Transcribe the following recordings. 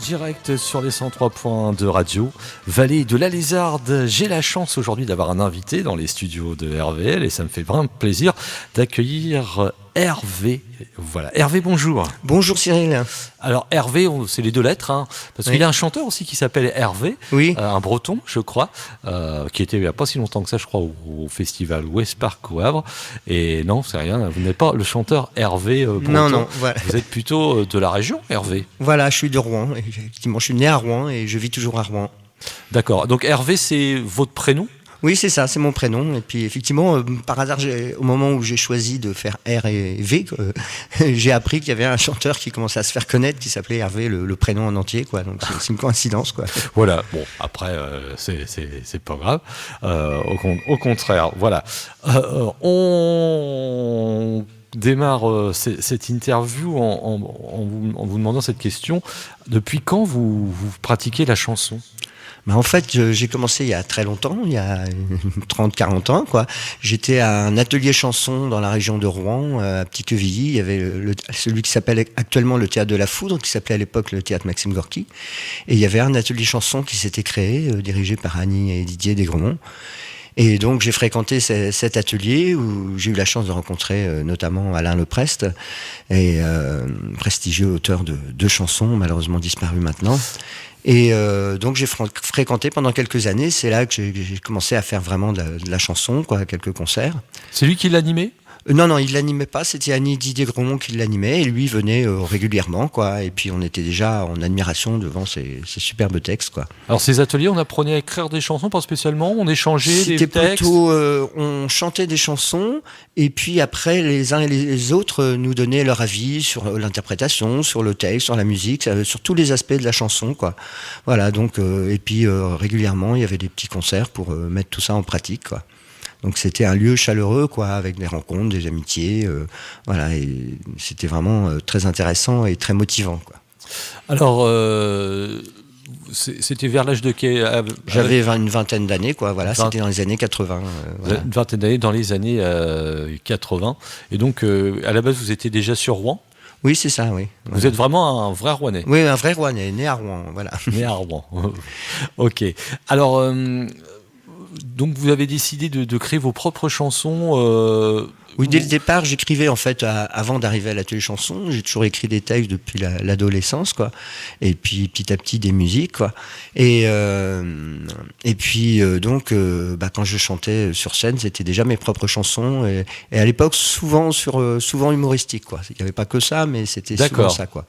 direct sur les 103 de radio, Vallée de la Lézarde. J'ai la chance aujourd'hui d'avoir un invité dans les studios de RVL et ça me fait vraiment plaisir d'accueillir Hervé. Voilà. Hervé, bonjour. Bonjour Cyril. Alors Hervé, c'est les deux lettres, hein, parce qu'il y a un chanteur aussi qui s'appelle Hervé, oui. Un breton, je crois, qui était il n'y a pas si longtemps que ça, je crois, au festival West Park au Havre. Et non, c'est rien, vous n'êtes pas le chanteur Hervé breton. Non, voilà. Vous êtes plutôt de la région, Hervé. Voilà, je suis de Rouen. Effectivement, je suis né à Rouen et je vis toujours à Rouen. D'accord. Donc Hervé, c'est votre prénom ? Oui, c'est ça, c'est mon prénom. Et puis effectivement, par hasard, au moment où j'ai choisi de faire R et V, j'ai appris qu'il y avait un chanteur qui commençait à se faire connaître, qui s'appelait Hervé, le prénom en entier, quoi. Donc c'est une coïncidence, quoi. Voilà. Bon, après, c'est pas grave. Au contraire, voilà. On démarre cette interview en vous demandant cette question. Depuis quand vous pratiquez la chanson ? En fait, j'ai commencé il y a très longtemps, il y a 30-40 ans, quoi. J'étais à un atelier chanson dans la région de Rouen, à Petit-Quevilly. Il y avait celui qui s'appelle actuellement le Théâtre de la Foudre, qui s'appelait à l'époque le Théâtre Maxime Gorky. Et il y avait un atelier chanson qui s'était créé, dirigé par Annie et Didier Desgremont. Et donc j'ai fréquenté cet atelier où j'ai eu la chance de rencontrer notamment Alain Leprest, et prestigieux auteur de 2 chansons, malheureusement disparu maintenant. Et donc j'ai fréquenté pendant quelques années. C'est là que j'ai commencé à faire vraiment de la chanson, quoi, quelques concerts. C'est lui qui l'animait ? Non, il l'animait pas. C'était Annie et Didier Gremont qui l'animait, et lui venait régulièrement, quoi. Et puis on était déjà en admiration devant ces superbes textes, quoi. Alors ces ateliers, on apprenait à écrire des chansons, pas spécialement, on échangeait des textes. C'était plutôt, on chantait des chansons, et puis après les uns et les autres nous donnaient leur avis sur l'interprétation, sur le texte, sur la musique, sur tous les aspects de la chanson, quoi. Voilà, donc et puis régulièrement il y avait des petits concerts pour mettre tout ça en pratique, quoi. Donc c'était un lieu chaleureux, quoi, avec des rencontres, des amitiés, voilà, et c'était vraiment très intéressant et très motivant, quoi. Alors, c'était vers l'âge de quel ? J'avais une vingtaine d'années, quoi, voilà, c'était dans les années 80. Voilà. Une vingtaine d'années dans les années 80. Et donc, à la base, vous étiez déjà sur Rouen ? Oui, c'est ça, oui. Vous êtes vraiment un vrai Rouennais ? Oui, un vrai Rouennais, né à Rouen, voilà. Né à Rouen. Ok. Alors, donc vous avez décidé de créer vos propres chansons Oui, dès le départ, j'écrivais en fait avant d'arriver à l'atelier chanson. J'ai toujours écrit des textes depuis l'adolescence, quoi. Et puis petit à petit des musiques, quoi. Et puis donc, quand je chantais sur scène, c'était déjà mes propres chansons. Et à l'époque, souvent humoristiques, quoi. Il n'y avait pas que ça, mais c'était souvent ça, quoi.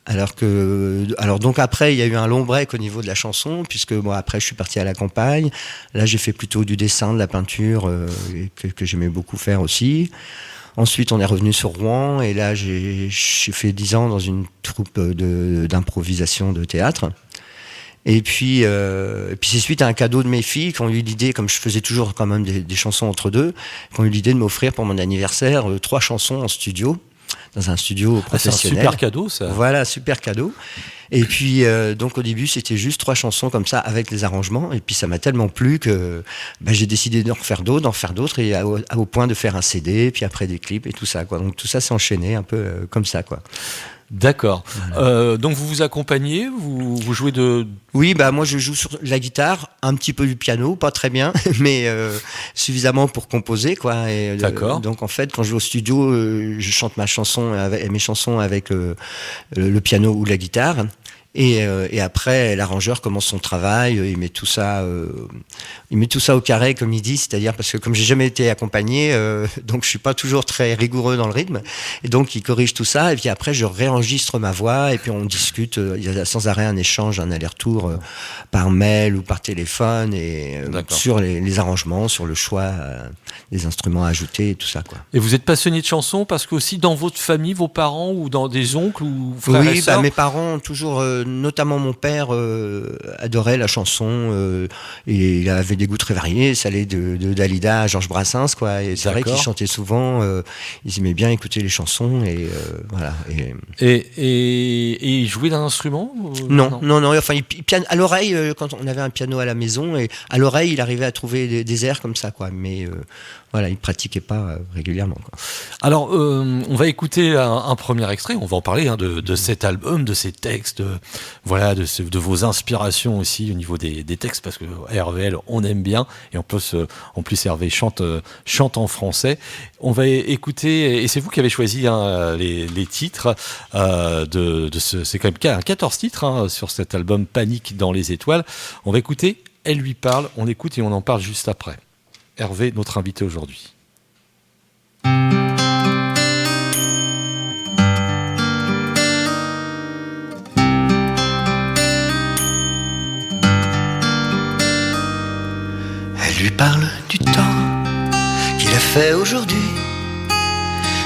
Alors donc après il y a eu un long break au niveau de la chanson, puisque moi après je suis parti à la campagne. Là j'ai fait plutôt du dessin, de la peinture, que j'aimais beaucoup faire aussi. Ensuite on est revenu sur Rouen, et là j'ai fait 10 ans dans une troupe d'improvisation de théâtre. Et puis c'est suite à un cadeau de mes filles qui ont eu l'idée, comme je faisais toujours quand même des chansons entre deux, qui ont eu l'idée de m'offrir pour mon anniversaire 3 chansons en studio, dans un studio professionnel. C'est un super cadeau, ça. Voilà, super cadeau. Et puis, donc au début, c'était juste 3 chansons comme ça, avec les arrangements. Et puis, ça m'a tellement plu que j'ai décidé d'en faire d'autres, et au point de faire un CD, puis après des clips et tout ça, quoi. Donc tout ça s'est enchaîné un peu comme ça, quoi. D'accord. Donc vous accompagnez, vous jouez de... Oui, moi je joue sur la guitare, un petit peu du piano, pas très bien, mais suffisamment pour composer, quoi. Et, d'accord. Donc en fait, quand je vais au studio, je chante mes chansons avec le piano ou la guitare. Et après, l'arrangeur commence son travail, il met tout ça au carré, comme il dit, c'est-à-dire parce que comme j'ai jamais été accompagné, donc je suis pas toujours très rigoureux dans le rythme, et donc il corrige tout ça, et puis après je réenregistre ma voix, et puis on discute, il y a sans arrêt un échange, un aller-retour par mail ou par téléphone, et sur les arrangements, sur le choix des instruments à ajouter et tout ça, quoi. Et vous êtes passionné de chansons parce que aussi dans votre famille, vos parents ou dans des oncles ou frères et sœurs ? Oui, mes parents ont toujours, notamment mon père, adorait la chanson, et il avait des goûts très variés, ça allait de Dalida à Georges Brassens, quoi. Et c'est vrai qu'il chantait souvent, ils aimaient bien écouter les chansons, et voilà. Et il jouait d'un instrument ? Non. Enfin, à l'oreille, quand on avait un piano à la maison, et à l'oreille, il arrivait à trouver des airs comme ça, quoi. Mais voilà, il pratiquait pas régulièrement, quoi. Alors, on va écouter un premier extrait. On va en parler de cet album, de ces textes Voilà, de vos inspirations aussi au niveau des textes, parce que RVL, on aime bien, et en plus Hervé chante en français. On va écouter, et c'est vous qui avez choisi hein, les titres c'est quand même 14 titres hein, sur cet album Panique dans les étoiles. On va écouter Elle lui parle, on écoute et on en parle juste après. Hervé, notre invité aujourd'hui. Elle lui parle du temps qu'il a fait aujourd'hui,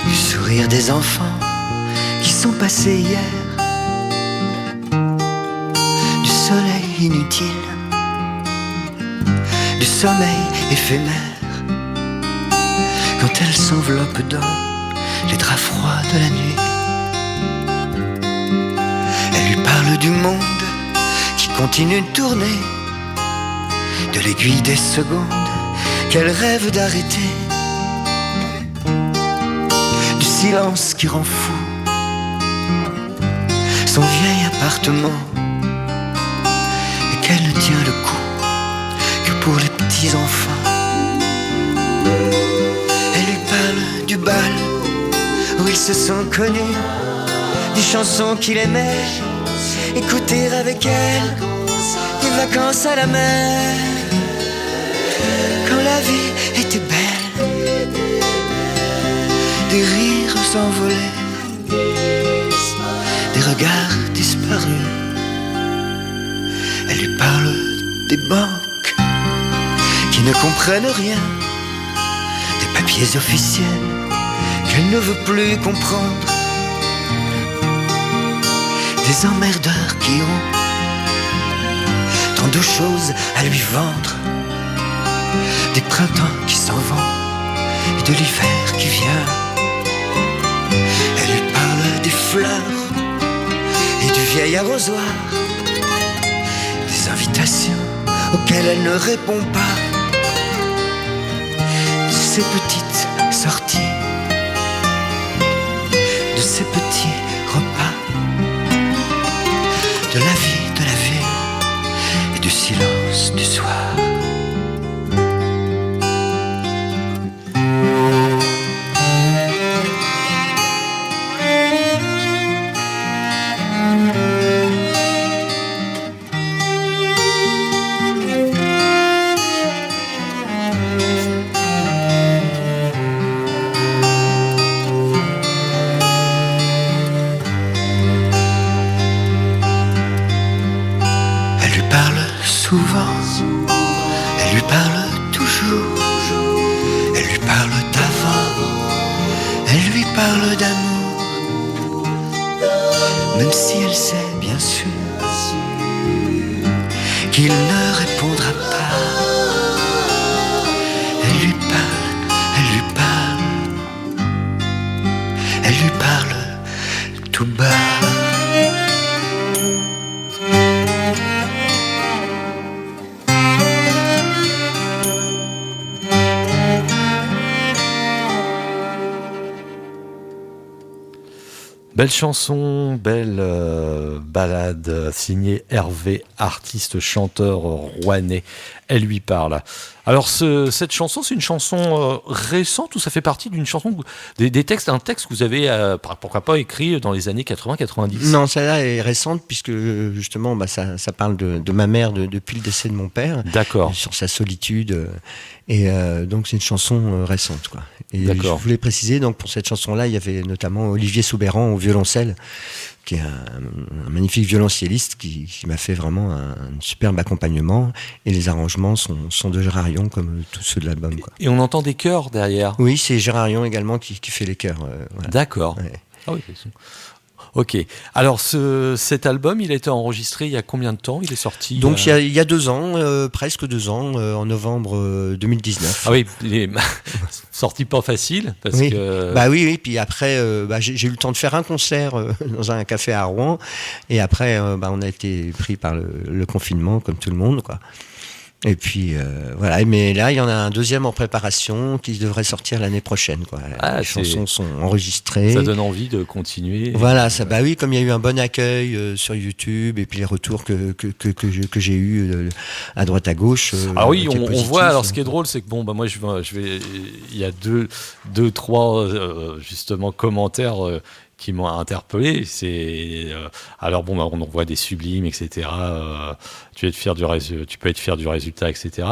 du sourire des enfants qui sont passés hier, du soleil inutile, du sommeil éphémère, quand elle s'enveloppe dans les draps froids de la nuit. Elle lui parle du monde qui continue de tourner, de l'aiguille des secondes qu'elle rêve d'arrêter, du silence qui rend fou son vieil appartement, et qu'elle ne tient le coup que pour les petits enfants. Elle lui parle du bal où ils se sont connus, des chansons qu'il aimait écouter avec elle, des vacances à la mer, quand la vie était belle, des rires s'envolaient, des regards disparus. Elle lui parle des banques qui ne comprennent rien, des papiers officiels qu'elle ne veut plus comprendre, des emmerdeurs qui ont tant de choses à lui vendre, des printemps qui s'en vont et de l'hiver qui vient. Elle lui parle des fleurs et du vieil arrosoir, des invitations auxquelles elle ne répond pas, de ses petites sorties, de ses petits repas, de la vie et du silence du soir. Souvent, elle lui parle toujours, elle lui parle d'avant, elle lui parle d'amour, même si elle sait bien sûr qu'il ne répondra pas. Elle lui parle, elle lui parle, elle lui parle tout bas. Belle chanson, belle balade signée Hervé, artiste, chanteur rouennais. Elle lui parle. Alors cette chanson, c'est une chanson récente ou ça fait partie d'une chanson, des textes, un texte que vous avez, pourquoi pas, écrit dans les années 80-90 ? Non, celle-là est récente puisque justement ça parle de ma mère depuis le décès de mon père. D'accord. Sur sa solitude. Et donc c'est une chanson récente, quoi. Et D'accord. Je voulais préciser, donc pour cette chanson-là, il y avait notamment Olivier Soubeyran au violoncelle, qui est un magnifique violoncelliste qui m'a fait vraiment un superbe accompagnement. Et les arrangements sont de Gérard Rion, comme tous ceux de l'album, quoi. Et on entend des chœurs derrière. Oui, c'est Gérard Rion également qui fait les chœurs. Voilà. D'accord. Ouais. Ah oui, ok. Alors cet album, il a été enregistré il y a combien de temps ? Il est sorti donc il y a 2 ans, presque 2 ans, en novembre 2019. Ah oui, il est sorti pas facile parce oui. que. Bah oui. Puis après, j'ai eu le temps de faire un concert dans un café à Rouen, et après, on a été pris par le confinement comme tout le monde, quoi. Et puis voilà, mais là il y en a un deuxième en préparation qui devrait sortir l'année prochaine, quoi. Les chansons sont enregistrées. Ça donne envie de continuer. Voilà, ça, bah oui, comme il y a eu un bon accueil sur YouTube et puis les retours que j'ai eu à droite à gauche. Ah oui, on voit. Alors ce qui est drôle, c'est que bon, bah moi je vais, il y a deux, trois justement commentaires qui m'ont interpellé. C'est alors bon, bah, on en voit des sublimes, etc. Tu peux être fier du résultat, etc.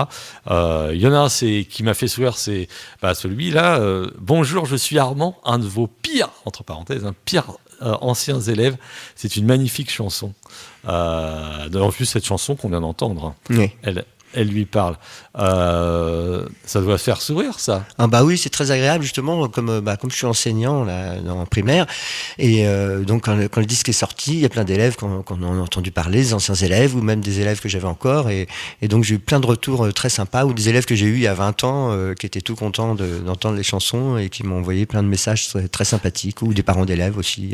Il y en a un qui m'a fait sourire, c'est celui-là. Bonjour, je suis Armand, un de vos pires, entre parenthèses, pires anciens élèves. C'est une magnifique chanson. En plus, cette chanson qu'on vient d'entendre, oui. Elle lui parle. Ça doit faire sourire, ça. Ah bah oui, c'est très agréable, justement, comme je suis enseignant là, dans la primaire. Et donc, quand le disque est sorti, il y a plein d'élèves qu'on en a entendu parler, des anciens élèves, ou même des élèves que j'avais encore. Et donc, j'ai eu plein de retours très sympas, ou des élèves que j'ai eus il y a 20 ans, qui étaient tout contents d'entendre les chansons et qui m'ont envoyé plein de messages très, très sympathiques, ou des parents d'élèves aussi.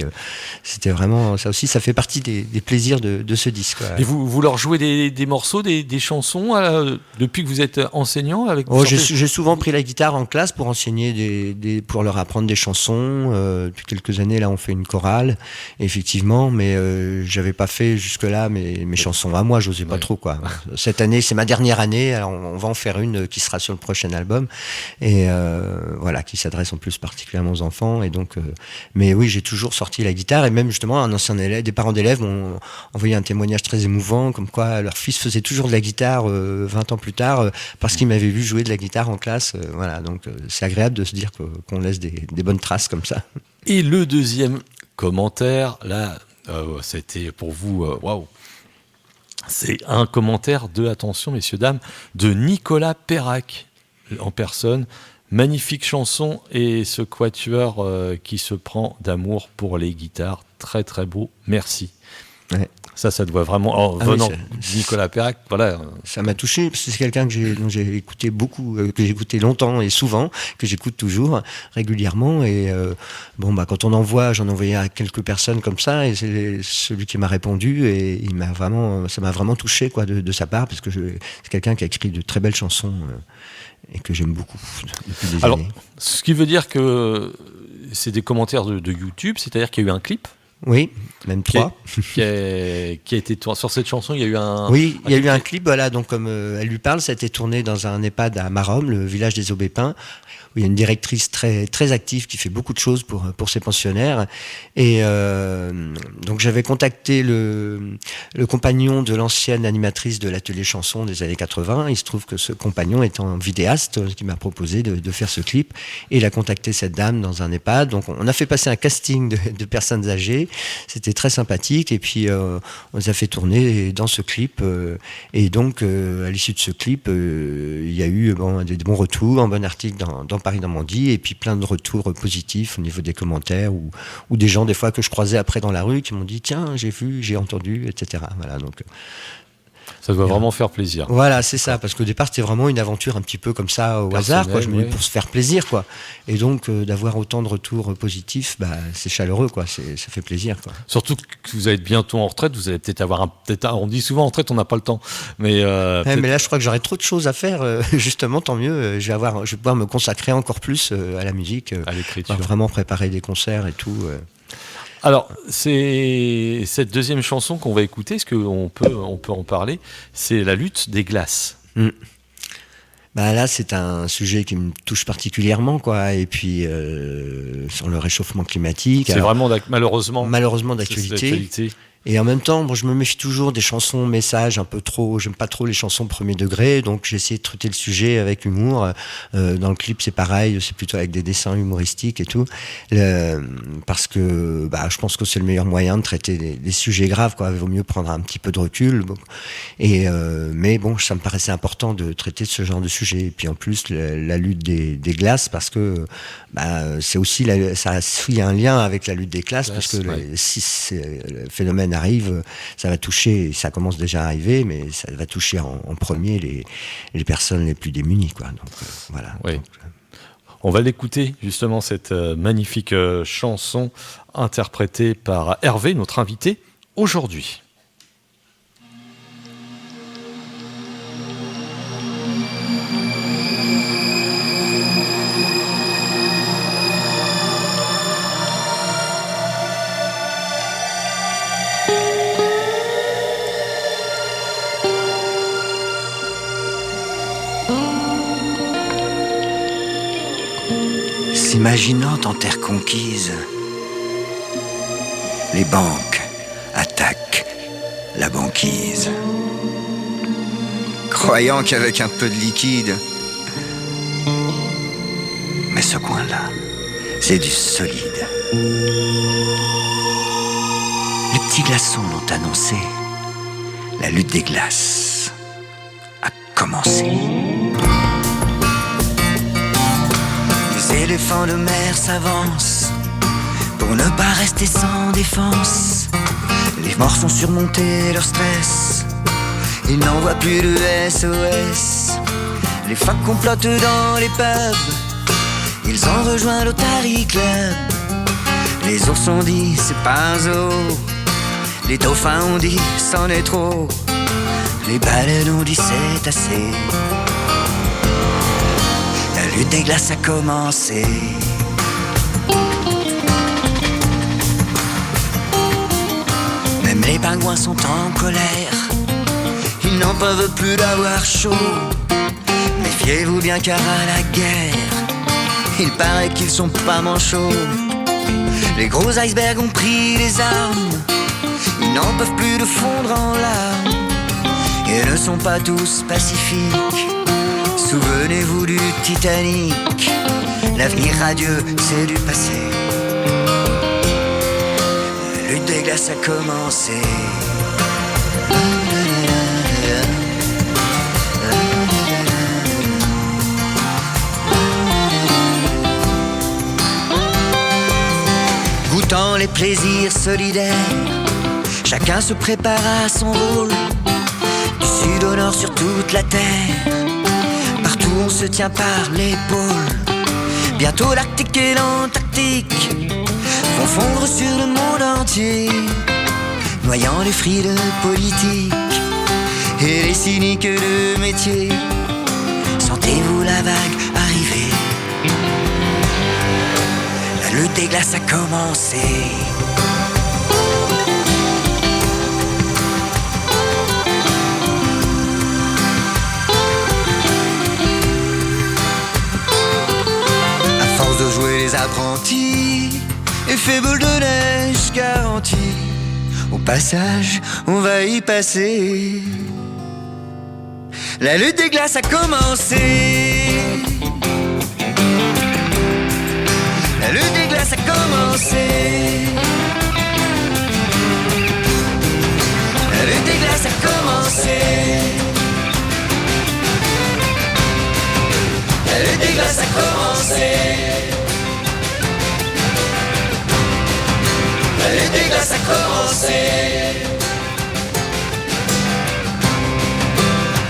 C'était vraiment, ça aussi, ça fait partie des plaisirs de ce disque. Ouais. Et vous leur jouez des morceaux, des chansons depuis que vous êtes enseignant avec j'ai souvent pris la guitare en classe pour enseigner pour leur apprendre des chansons. Depuis quelques années, là, on fait une chorale, effectivement, mais j'avais pas fait jusque-là mes chansons à moi, j'osais pas trop, quoi. Cette année, c'est ma dernière année, alors on va en faire une qui sera sur le prochain album, et voilà, qui s'adresse en plus particulièrement aux enfants, et donc, mais oui, j'ai toujours sorti la guitare, et même justement, un ancien élève, des parents d'élèves m'ont envoyé un témoignage très émouvant, comme quoi leur fils faisait toujours de la guitare 20 ans plus tard, parce qu'il m'avait vu jouer de la guitare en classe. Voilà, donc c'est agréable de se dire qu'on laisse des bonnes traces comme ça. Et le deuxième commentaire, là, c'était pour vous, waouh. C'est un commentaire attention messieurs, dames, de Nicolas Perrac, en personne. Magnifique chanson et ce quatuor qui se prend d'amour pour les guitares. Très très beau, merci. Ouais. Ça doit vraiment, venant de Nicolas Perrac, voilà. Ça m'a touché, parce que c'est quelqu'un dont j'ai écouté beaucoup, que j'ai écouté longtemps et souvent, que j'écoute toujours, régulièrement, et quand on envoie, j'en ai envoyé à quelques personnes comme ça, et c'est celui qui m'a répondu, et ça m'a vraiment touché, quoi, de sa part, parce que c'est quelqu'un qui a écrit de très belles chansons, et que j'aime beaucoup depuis des années. Ce qui veut dire que c'est des commentaires de YouTube, c'est-à-dire qu'il y a eu un clip. Oui, même 3. Qui a été tourné sur cette chanson. Il y a eu un. Oui, il y a eu un clip. Voilà, donc comme elle lui parle, ça a été tourné dans un EHPAD à Maromme, le village des Aubépins, où il y a une directrice très très active qui fait beaucoup de choses pour ses pensionnaires. Et donc j'avais contacté le compagnon de l'ancienne animatrice de l'atelier chanson des années 80. Il se trouve que ce compagnon est un vidéaste qui m'a proposé de faire ce clip. Et il a contacté cette dame dans un EHPAD. Donc on a fait passer un casting de personnes âgées. C'était très sympathique, et puis on les a fait tourner dans ce clip, et donc à l'issue de ce clip, il y a eu des bons retours, un bon article dans Paris Normandie, et puis plein de retours positifs au niveau des commentaires, ou des gens des fois que je croisais après dans la rue qui m'ont dit tiens, j'ai vu, j'ai entendu, etc. Voilà, donc ça doit vraiment faire plaisir. Voilà, c'est ça, parce qu'au départ c'était vraiment une aventure un petit peu comme ça, au hasard, quoi. Je me dis pour se faire plaisir, quoi. Et donc d'avoir autant de retours positifs, c'est chaleureux, quoi. Ça fait plaisir, quoi. Surtout que vous allez bientôt en retraite, vous allez peut-être avoir on dit souvent en retraite on n'a pas le temps, mais là je crois que j'aurai trop de choses à faire. Justement, tant mieux. Je vais pouvoir me consacrer encore plus à la musique, à l'écriture, vraiment préparer des concerts et tout. Alors, c'est cette deuxième chanson qu'on va écouter, est-ce qu'on peut en parler, c'est La lutte des glaces. Là, c'est un sujet qui me touche particulièrement, quoi. Et puis, sur le réchauffement climatique. C'est vraiment malheureusement d'actualité. Et en même temps, je me méfie toujours des chansons messages un peu trop. J'aime pas trop les chansons premier degré, donc j'ai essayé de traiter le sujet avec humour. Dans le clip, c'est pareil, c'est plutôt avec des dessins humoristiques et tout, parce que je pense que c'est le meilleur moyen de traiter des sujets graves, quoi. Il vaut mieux prendre un petit peu de recul. Et mais ça me paraissait important de traiter ce genre de sujet. Et puis en plus, la lutte des glaces, parce que c'est aussi il y a un lien avec la lutte des glaces, parce que si le phénomène arrive, ça va toucher, ça commence déjà à arriver, mais ça va toucher en premier les personnes les plus démunies, quoi. Donc voilà. Oui. On va l'écouter justement, cette magnifique chanson interprétée par Hervé, notre invité aujourd'hui. s'imaginant en terre conquise. Les banques attaquent la banquise, croyant qu'avec un peu de liquide. Mais ce coin-là, c'est du solide. Les petits glaçons l'ont annoncé. La lutte des glaces a commencé. Les éléphants de mer s'avancent pour ne pas rester sans défense. Les morts font surmonter leur stress. Ils n'en voient plus de SOS. Les phares complotent dans les pubs. Ils ont rejoint l'Otari Club. Les ours ont dit c'est pas un zoo. Les dauphins ont dit c'en est trop. Les baleines ont dit c'est assez. La lutte des glaces a commencé. Même les pingouins sont en colère. Ils n'en peuvent plus d'avoir chaud. Méfiez-vous bien car à la guerre, il paraît qu'ils sont pas manchots. Les gros icebergs ont pris les armes. Ils n'en peuvent plus de fondre en larmes. Et ne sont pas tous pacifiques. Souvenez-vous du Titanic. L'avenir radieux, c'est du passé. La lutte des glaces a commencé. Goûtant les plaisirs solidaires, chacun se prépare à son rôle. Du sud au nord sur toute la terre, partout on se tient par l'épaule. Bientôt l'Arctique et l'Antarctique vont fondre sur le monde entier, noyant les friles politiques et les cyniques de métier. Sentez-vous la vague arriver. La lutte des glaces a commencé. À force de jouer les apprentis, effet boule de neige garanti. Au passage, on va y passer. La lutte des glaces a commencé. La lutte des glaces a commencé. La lutte des glaces a commencé. La lutte des glaces a commencé. La lutte des glaces a commencé.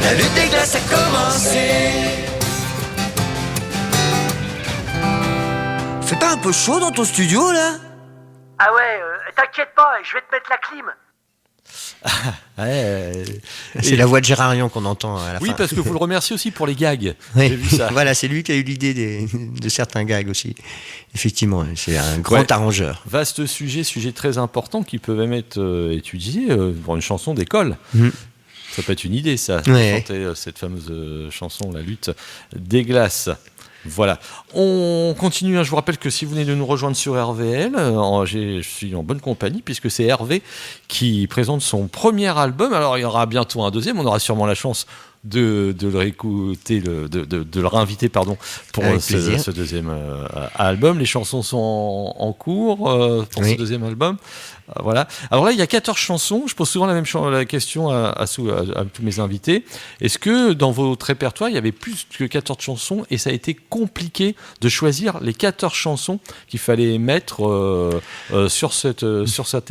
La lutte des glaces a commencé. Fait pas un peu chaud dans ton studio là? Ah ouais, t'inquiète pas, je vais te mettre la clim. C'est la voix de Gérard Rion qu'on entend à la fin. Oui, parce que vous le remerciez aussi pour les gags. Oui. J'ai vu ça. Voilà, c'est lui qui a eu l'idée de certains gags aussi. Effectivement, c'est un grand arrangeur. Vaste sujet très important qui peut même être étudié pour une chanson d'école. Ça peut être une idée, ça. Chanter cette fameuse chanson, La lutte des glaces. Voilà. On continue. Je vous rappelle que si vous venez de nous rejoindre sur RVL, je suis en bonne compagnie puisque c'est Hervé qui présente son premier album. Alors il y aura bientôt un deuxième. On aura sûrement la chance de le réécouter, de le réinviter pour ce deuxième album. Les chansons sont en cours pour ce deuxième album. Voilà. Alors là, il y a 14 chansons. Je pose souvent la question à tous mes invités. Est-ce que dans votre répertoire, il y avait plus que 14 chansons et ça a été compliqué de choisir les 14 chansons qu'il fallait mettre sur cet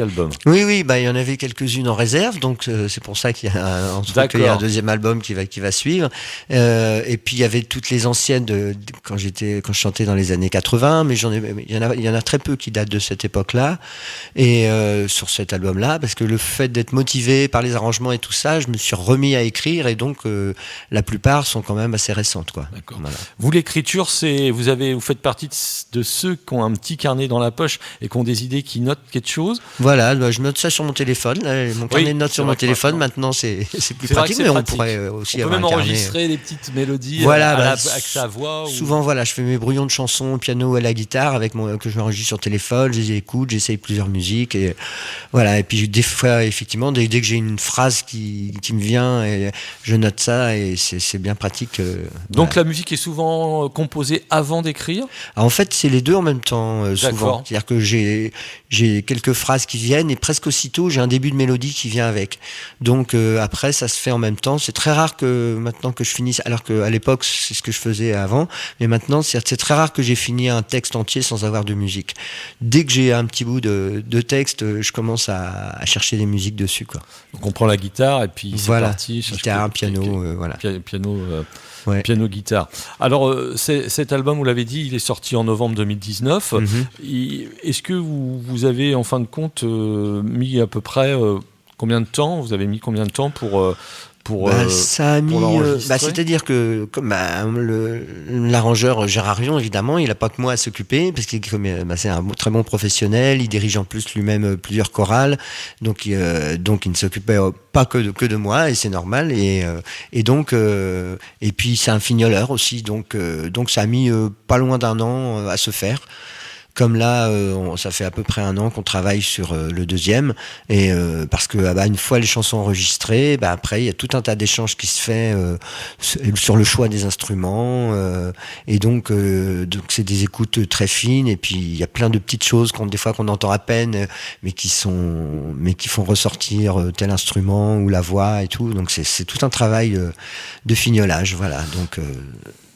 album? Oui, il y en avait quelques-unes en réserve, donc c'est pour ça qu'il y a un deuxième album qui va suivre. Et puis il y avait toutes les anciennes quand je chantais dans les années 80, mais il y en a très peu qui datent de cette époque-là. Et sur cet album-là, parce que le fait d'être motivé par les arrangements et tout ça, je me suis remis à écrire et donc la plupart sont quand même assez récentes, quoi. D'accord. Voilà. Vous, l'écriture, vous faites partie de ceux qui ont un petit carnet dans la poche et qui ont des idées, qui notent quelque chose. Voilà, je note ça sur mon téléphone. Mon carnet de notes sur mon téléphone, maintenant c'est plus pratique, mais on pourrait aussi aussi On peut avoir même incarné. enregistrer des petites mélodies Voilà, avec bah, sa voix. Souvent, voilà, je fais mes brouillons de chansons au piano ou à la guitare que je m'enregistre sur téléphone, je les écoute, j'essaye plusieurs musiques et voilà. Et puis des fois, effectivement, dès que j'ai une phrase qui me vient, et je note ça et c'est bien pratique. Donc voilà. la musique est souvent composée avant d'écrire. Alors, en fait, c'est les deux en même temps, souvent. D'accord. C'est-à-dire que j'ai quelques phrases qui viennent et presque aussitôt, j'ai un début de mélodie qui vient avec. Donc après, ça se fait en même temps. C'est très rare que maintenant que je finisse, alors qu'à l'époque, c'est ce que je faisais avant, mais maintenant, c'est très rare que j'ai fini un texte entier sans avoir de musique. Dès que j'ai un petit bout de texte, je commence à chercher des musiques dessus, quoi. Donc on prend la guitare et puis c'est Voilà, parti. guitare, piano, voilà. Piano, Ouais. piano, guitare. Alors cet album, vous l'avez dit, il est sorti en novembre 2019. Est-ce que vous avez en fin de compte mis à peu près combien de temps? Vous avez mis combien de temps pour ça a mis, l'enregistrer? c'est-à-dire que comme l'arrangeur Gérard Rion, évidemment, il n'a pas que moi à s'occuper parce qu'il c'est un très bon professionnel. Il dirige en plus lui-même plusieurs chorales, donc il ne s'occupait pas que de moi et c'est normal. Et donc et puis c'est un fignoleur aussi, donc ça a mis pas loin d'un an à se faire. Comme là, ça fait à peu près un an qu'on travaille sur le deuxième, et parce que une fois les chansons enregistrées, après il y a tout un tas d'échanges qui se fait sur le choix des instruments, et donc c'est des écoutes très fines, et puis il y a plein de petites choses des fois qu'on entend à peine, mais qui font ressortir tel instrument ou la voix et tout. Donc c'est tout un travail de fignolage, voilà.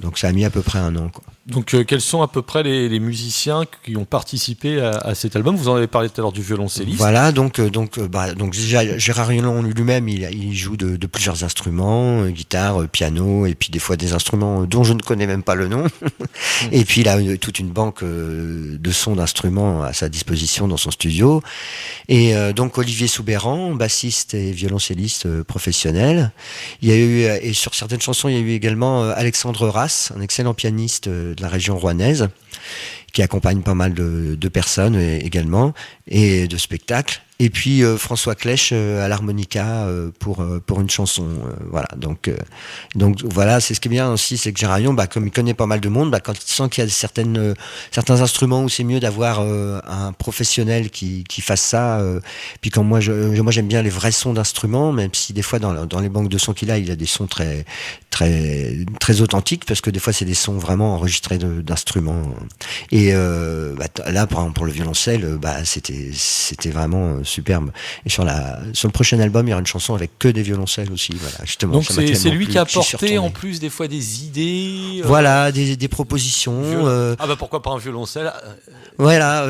Donc ça a mis à peu près un an, quoi. Donc, quels sont à peu près les musiciens qui ont participé à cet album? Vous en avez parlé tout à l'heure du violoncelliste. Voilà, donc déjà, Gérard Rion lui-même, il joue de plusieurs instruments, guitare, piano, et puis des fois des instruments dont je ne connais même pas le nom. Et puis il a toute une banque de sons d'instruments à sa disposition dans son studio. Et donc Olivier Soubéran, bassiste et violoncelliste professionnel. Il y a eu, et sur certaines chansons, il y a eu également Alexandre Rass, un excellent pianiste de la région rouennaise, qui accompagne pas mal de personnes également, et de spectacles. Et puis François Clèche à l'harmonica pour une chanson. Voilà. Donc voilà, c'est ce qui est bien aussi, c'est que Gérard Rion, comme il connaît pas mal de monde, quand il sent qu'il y a certains instruments où c'est mieux d'avoir un professionnel qui fasse ça. Puis quand moi j'aime bien les vrais sons d'instruments, même si des fois dans les banques de sons qu'il a, il a des sons très très très authentiques, parce que des fois c'est des sons vraiment enregistrés d'instruments. Et là, par exemple, pour le violoncelle, c'était vraiment superbe. Et sur le prochain album, il y aura une chanson avec que des violoncelles aussi. Voilà, justement. Donc c'est lui qui a apporté retourné. en plus des fois des idées. Voilà, des propositions. Pourquoi pas un violoncelle? Voilà.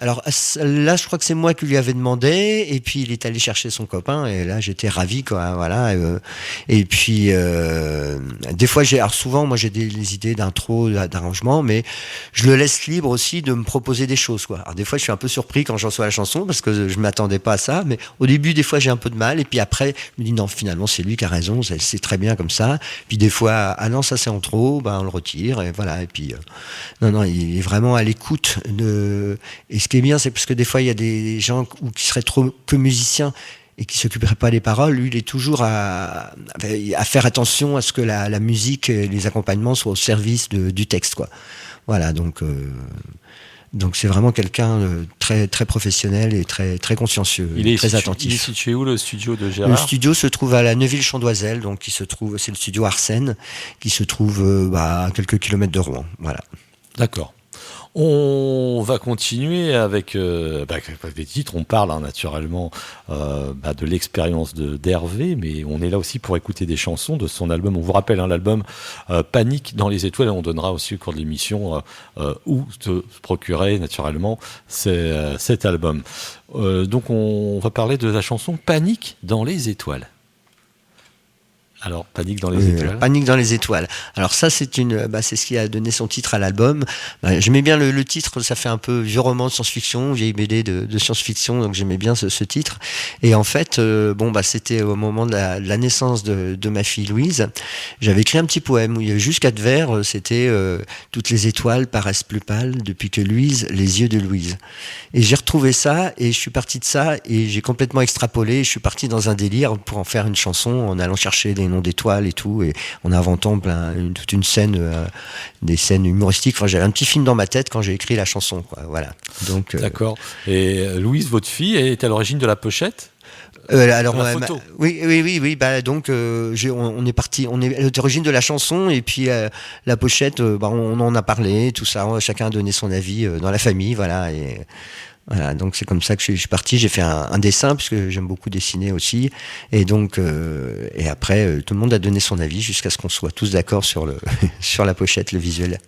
Alors là, je crois que c'est moi qui lui avais demandé, et puis il est allé chercher son copain, et là j'étais ravi, quoi. Voilà. Et puis des fois, souvent, moi j'ai des idées d'intro, d'arrangement, mais je le laisse libre aussi de me proposer des choses, quoi. Alors des fois, je suis un peu surpris quand j'en reçois la chanson, parce que je m'attendais pas à ça, mais au début, des fois, j'ai un peu de mal, et puis après, je me dis non, finalement, c'est lui qui a raison, c'est très bien comme ça. Puis des fois, ah non, ça c'est en trop, on le retire, et voilà. Et puis non, il est vraiment à l'écoute et ce qui est bien, c'est parce que des fois, il y a des gens qui seraient trop que musiciens et qui s'occuperaient pas des paroles. Lui, il est toujours à faire attention à ce que la musique et les accompagnements soient au service du texte, quoi. Voilà, donc c'est vraiment quelqu'un de très très professionnel et très très consciencieux, très attentif. Il est situé où, le studio de Gérard? Le studio se trouve à la Neuville-Chandoiselle, donc c'est le studio Arsène, qui se trouve à quelques kilomètres de Rouen. Voilà. D'accord. On va continuer avec des titres. On parle naturellement de l'expérience d'Hervé, mais on est là aussi pour écouter des chansons de son album. On vous rappelle l'album Panique dans les étoiles. On donnera aussi au cours de l'émission où se procurer naturellement cet album. Donc on va parler de la chanson Panique dans les étoiles. Alors, Panique dans les étoiles. Panique dans les étoiles. Alors ça, c'est ce qui a donné son titre à l'album. J'aimais bien le titre, ça fait un peu vieux roman de science-fiction, vieille BD de science-fiction, donc j'aimais bien ce titre. Et en fait, c'était au moment de la naissance de ma fille Louise. J'avais écrit un petit poème où il y avait juste 4 vers. C'était toutes les étoiles paraissent plus pâles depuis que Louise, les yeux de Louise. Et j'ai retrouvé ça, et je suis parti de ça, et j'ai complètement extrapolé. Je suis parti dans un délire pour en faire une chanson en allant chercher des noms nom d'étoile et tout, et en inventant toute une scène, des scènes humoristiques. Enfin, j'avais un petit film dans ma tête quand j'ai écrit la chanson, quoi. Voilà. Donc, D'accord. Et Louise, votre fille, est à l'origine de la pochette? Alors, la photo. oui. Bah, donc, on est parti. On est à l'origine de la chanson, et puis la pochette. On en a parlé, tout ça. Chacun a donné son avis dans la famille, voilà. Et voilà. Donc c'est comme ça que je suis parti. J'ai fait un dessin puisque j'aime beaucoup dessiner aussi. Et donc, et après, tout le monde a donné son avis jusqu'à ce qu'on soit tous d'accord sur sur la pochette, le visuel.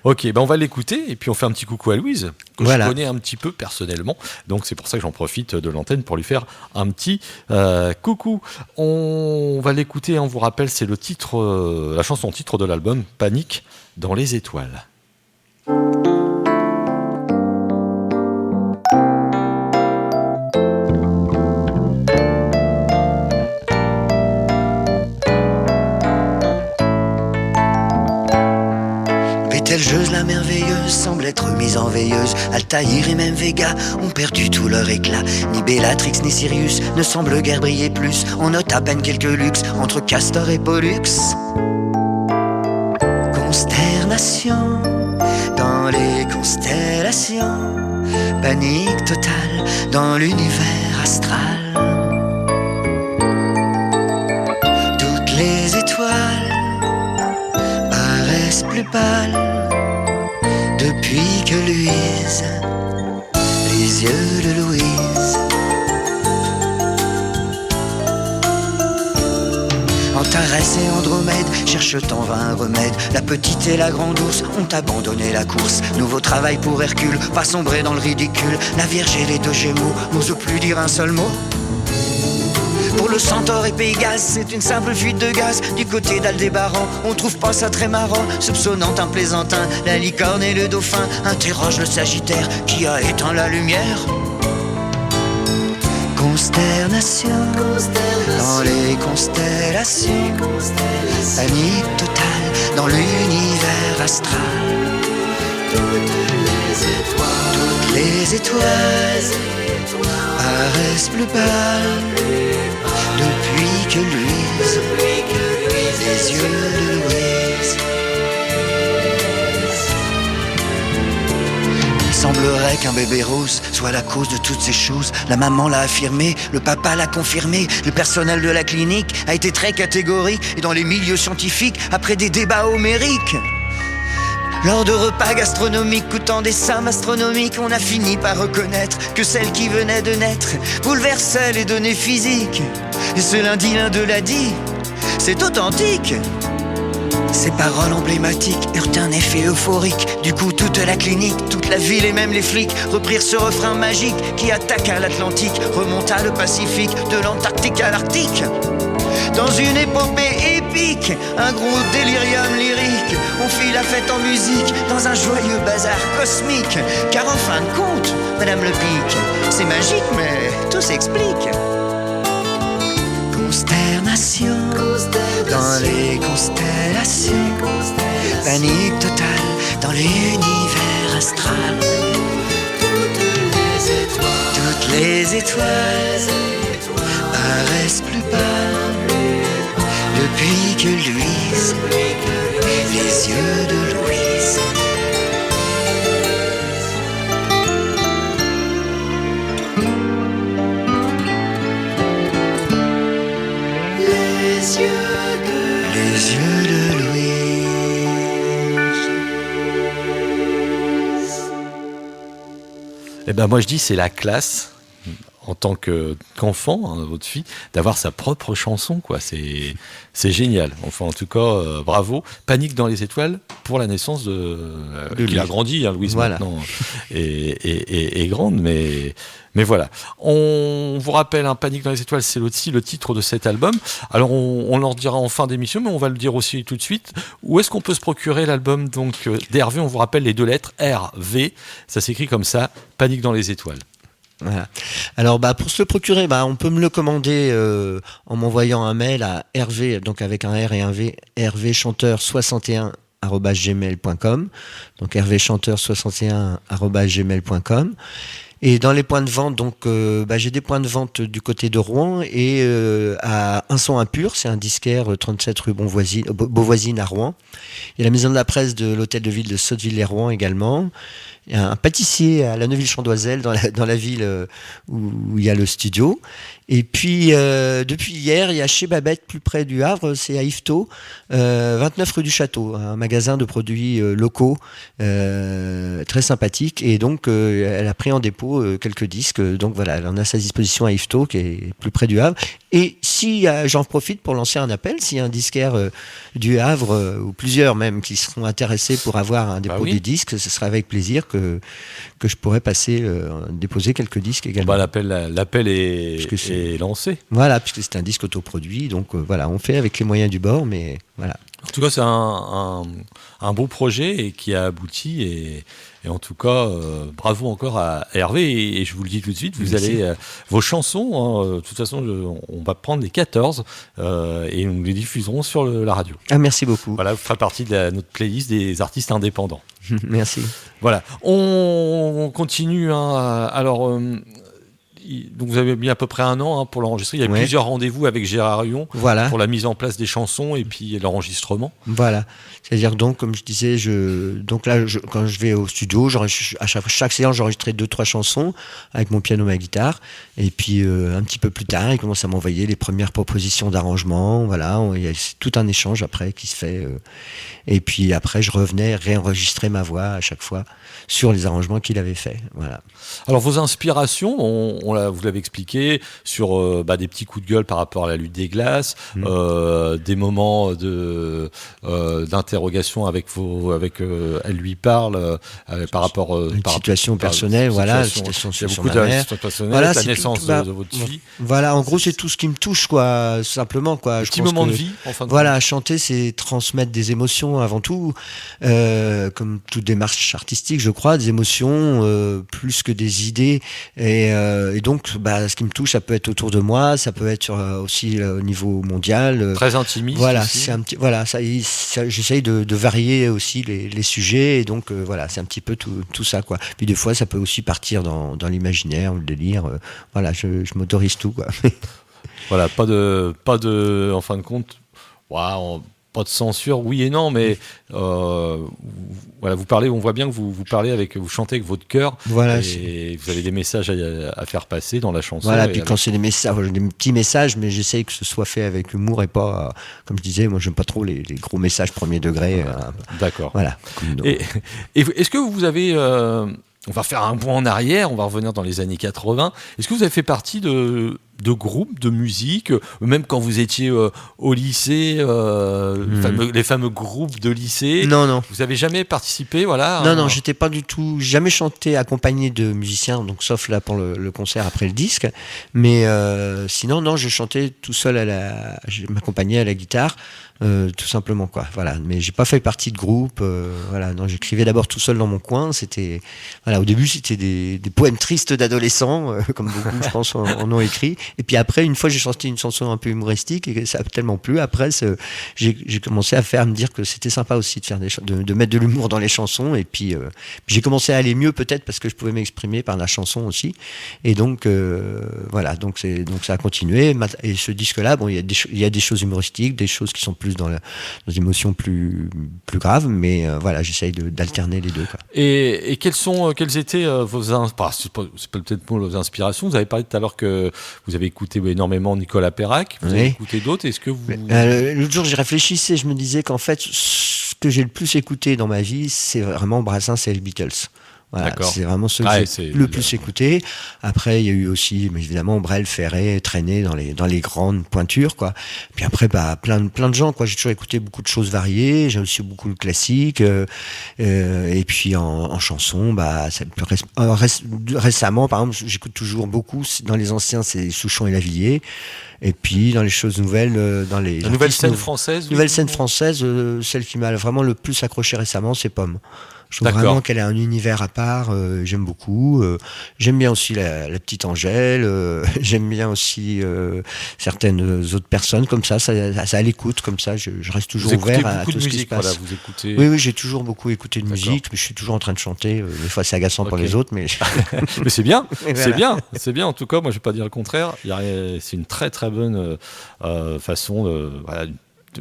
Ok, on va l'écouter et puis on fait un petit coucou à Louise, que Voilà. je connais un petit peu personnellement. Donc c'est pour ça que j'en profite de l'antenne pour lui faire un petit coucou. On va l'écouter, on vous rappelle, c'est le titre, la chanson titre de l'album, Panique dans les étoiles. Betelgeuse, la merveilleuse, semble être mise en veilleuse. Altaïr et même Vega ont perdu tout leur éclat. Ni Bellatrix ni Sirius ne semblent guère briller plus. On note à peine quelques luxes entre Castor et Pollux. Consternation dans les constellations. Panique totale dans l'univers astral. Toutes les étoiles paraissent plus pâles depuis que luisent les yeux de Louise. Antares et Andromède cherchent en vain un remède. La petite et la grande ours ont abandonné la course. Nouveau travail pour Hercule, pas sombrer dans le ridicule. La Vierge et les deux Gémeaux n'osent plus dire un seul mot. Pour le Centaure et Pégase, c'est une simple fuite de gaz. Du côté d'Aldébaran, on trouve pas ça très marrant. Soupçonnant un plaisantin, la licorne et le dauphin interrogent le Sagittaire qui a éteint la lumière. Consternation dans les constellations. Panique totale dans l'univers astral. Toutes les étoiles paraissent plus pâles depuis que luisent les yeux de Louise. Il semblerait qu'un bébé rose soit la cause de toutes ces choses. La maman l'a affirmé, le papa l'a confirmé. Le personnel de la clinique a été très catégorique. Et dans les milieux scientifiques, après des débats homériques, lors de repas gastronomiques coûtant des sommes astronomiques, on a fini par reconnaître que celle qui venait de naître bouleversait les données physiques. Et ce lundi, l'un d'eux l'a dit, c'est authentique. Ces paroles emblématiques eurent un effet euphorique. Du coup, toute la clinique, toute la ville et même les flics reprirent ce refrain magique qui attaqua l'Atlantique, remonta le Pacifique, de l'Antarctique à l'Arctique. Dans une épopée épique, un gros délirium lyrique, on fit la fête en musique dans un joyeux bazar cosmique. Car en fin de compte, Madame Le Pic, c'est magique mais tout s'explique. Consternation dans les constellations. Panique totale dans l'univers astral. Toutes les étoiles paraissent plus pâles depuis que luisent les yeux de Louise. Les yeux de Louise. Eh ben moi je dis c'est la classe en tant qu'enfant, hein, votre fille, d'avoir sa propre chanson, quoi. C'est génial. Enfin, en tout cas, bravo. Panique dans les étoiles pour la naissance de qui a grandi, hein, Louise, voilà. Maintenant est grande, mais voilà. On vous rappelle, hein, Panique dans les étoiles, c'est aussi le titre de cet album. Alors, on leur dira en fin d'émission, mais on va le dire aussi tout de suite. Où est-ce qu'on peut se procurer l'album donc d'Hervé? On vous rappelle les deux lettres R-V. Ça s'écrit comme ça, Panique dans les étoiles. Voilà. Alors pour se le procurer, on peut me le commander en m'envoyant un mail à Hervé, donc avec un R et un V, hervéchanteur61@gmail.com, donc hervéchanteur61@gmail.com. Et dans les points de vente, donc j'ai des points de vente du côté de Rouen et à Un Son Impur, c'est un disquaire 37 rue Beauvoisine à Rouen. Il y a la maison de la presse de l'hôtel de ville de Sotteville-les-Rouen également. Il y a un pâtissier à la Neuville-Chandoiselle dans la ville où il y a le studio. Et puis depuis hier, il y a chez Babette, plus près du Havre, c'est à Yvetot, 29 rue du Château, un magasin de produits locaux très sympathique. Et donc elle a pris en dépôt quelques disques. Donc voilà, elle en a à sa disposition à Yvetot, qui est plus près du Havre. Et si j'en profite pour lancer un appel, s'il y a un disquaire du Havre ou plusieurs même qui seront intéressés pour avoir un dépôt des disques, ce sera avec plaisir que je pourrais passer déposer quelques disques également. L'appel est lancé. Voilà, puisque c'est un disque autoproduit, donc voilà, on fait avec les moyens du bord, mais voilà. En tout cas, c'est un beau projet et qui a abouti et en tout cas, bravo encore à Hervé et je vous le dis tout de suite, vous allez vos chansons, de toute façon, on va prendre les 14 et nous les diffuserons sur la radio. Ah, merci beaucoup. Voilà, vous ferez partie de notre playlist des artistes indépendants. Merci. Voilà, on continue. Alors. Donc vous avez mis à peu près 1 an pour l'enregistrer. Il y a plusieurs rendez-vous avec Gérard Huon pour la mise en place des chansons et puis l'enregistrement. Voilà. C'est-à-dire donc, comme je disais, quand je vais au studio, à chaque séance, j'enregistrais 2-3 chansons avec mon piano, ma guitare. Et puis un petit peu plus tard, il commence à m'envoyer les premières propositions d'arrangement. Voilà, il y a tout un échange après qui se fait. Et puis après, je revenais réenregistrer ma voix à chaque fois sur les arrangements qu'il avait fait. Voilà. Alors vos inspirations, vous l'avez expliqué, sur des petits coups de gueule par rapport à la lutte des glaces, des moments d'interrogation avec elle lui parle par rapport une situation personnelle, voilà, situation sur ma mère, voilà, la naissance de votre fille. Voilà, en gros, c'est tout ce qui me touche, quoi, simplement, quoi. Petit moment de vie, en fin de compte. Voilà, chanter, c'est transmettre des émotions avant tout, comme toute démarche artistique, je crois, des émotions plus que des idées, et donc, ce qui me touche, ça peut être autour de moi, ça peut être aussi au niveau mondial. Très intimiste. Voilà, aussi. c'est un petit, voilà, j'essaye de varier aussi les sujets, et donc voilà, c'est un petit peu tout ça, quoi. Puis des fois, ça peut aussi partir dans l'imaginaire ou le délire. Voilà, je m'autorise tout, quoi. Voilà, pas de, en fin de compte, pas de censure, oui et non, mais voilà, vous parlez, on voit bien que vous parlez vous chantez avec votre cœur, voilà, et vous avez des messages à faire passer dans la chanson. Voilà, puis quand c'est des petits messages, mais j'essaye que ce soit fait avec humour et pas, comme je disais, moi j'aime pas trop les gros messages premier degré. D'accord. Voilà. Et est-ce que vous avez on va faire un bond en arrière, on va revenir dans les années 80. Est-ce que vous avez fait partie de groupes de musique, même quand vous étiez au lycée, les fameux groupes de lycée? Non. Vous avez jamais participé, voilà? Non, j'étais pas du tout, jamais chanté accompagné de musiciens, donc sauf là pour le concert après le disque. Mais sinon, non, je chantais tout seul je m'accompagnais à la guitare. Tout simplement, quoi. Voilà. Mais j'ai pas fait partie de groupe. Voilà. Non, j'écrivais d'abord tout seul dans mon coin. C'était, voilà, au début, c'était des poèmes tristes d'adolescents, comme beaucoup, je pense, en ont écrit. Et puis après, une fois, j'ai chanté une chanson un peu humoristique et ça a tellement plu. Après, j'ai commencé à me dire que c'était sympa aussi de faire de mettre de l'humour dans les chansons. Et puis, j'ai commencé à aller mieux peut-être parce que je pouvais m'exprimer par la chanson aussi. Et donc, voilà. Donc ça a continué. Et ce disque-là, bon, il y a des choses humoristiques, des choses qui sont plus dans des émotions plus graves, mais voilà, j'essaye d'alterner les deux, quoi. Et quelles étaient c'est peut-être pas vos inspirations. Vous avez parlé tout à l'heure que vous avez écouté énormément Nicolas Perrac. Vous avez écouté d'autres. Est-ce que vous... L'autre jour, j'y réfléchissais, je me disais qu'en fait, ce que j'ai le plus écouté dans ma vie, c'est vraiment Brassens et les Beatles. Voilà, c'est vraiment ceux que j'ai le plus écouté. Après, il y a eu aussi, mais évidemment, Brel, Ferré, Traîné dans les grandes pointures, quoi. Puis après, plein de gens, quoi. J'ai toujours écouté beaucoup de choses variées. J'ai aussi beaucoup de classiques. Et puis en chanson, récemment, par exemple, j'écoute toujours beaucoup. Dans les anciens, c'est Souchon et Lavilliers. Et puis dans les choses nouvelles, dans les nouvelle scène française. Nouvelle scène française, celle qui m'a vraiment le plus accroché récemment, c'est Pomme. Je trouve D'accord. vraiment qu'elle a un univers à part. J'aime beaucoup. J'aime bien aussi la petite Angèle. J'aime bien aussi certaines autres personnes comme ça à l'écoute, comme ça. Je reste toujours Vous écoutez ouvert à beaucoup tout de ce qui se musique, passe. voilà, vous écoutez. Oui, j'ai toujours beaucoup écouté de D'accord. musique, mais je suis toujours en train de chanter. Des fois, c'est agaçant pour Ok. les autres, mais Mais c'est bien, Et c'est voilà. bien, c'est bien. En tout cas, moi, je vais pas dire le contraire. C'est une très très bonne façon de. Voilà,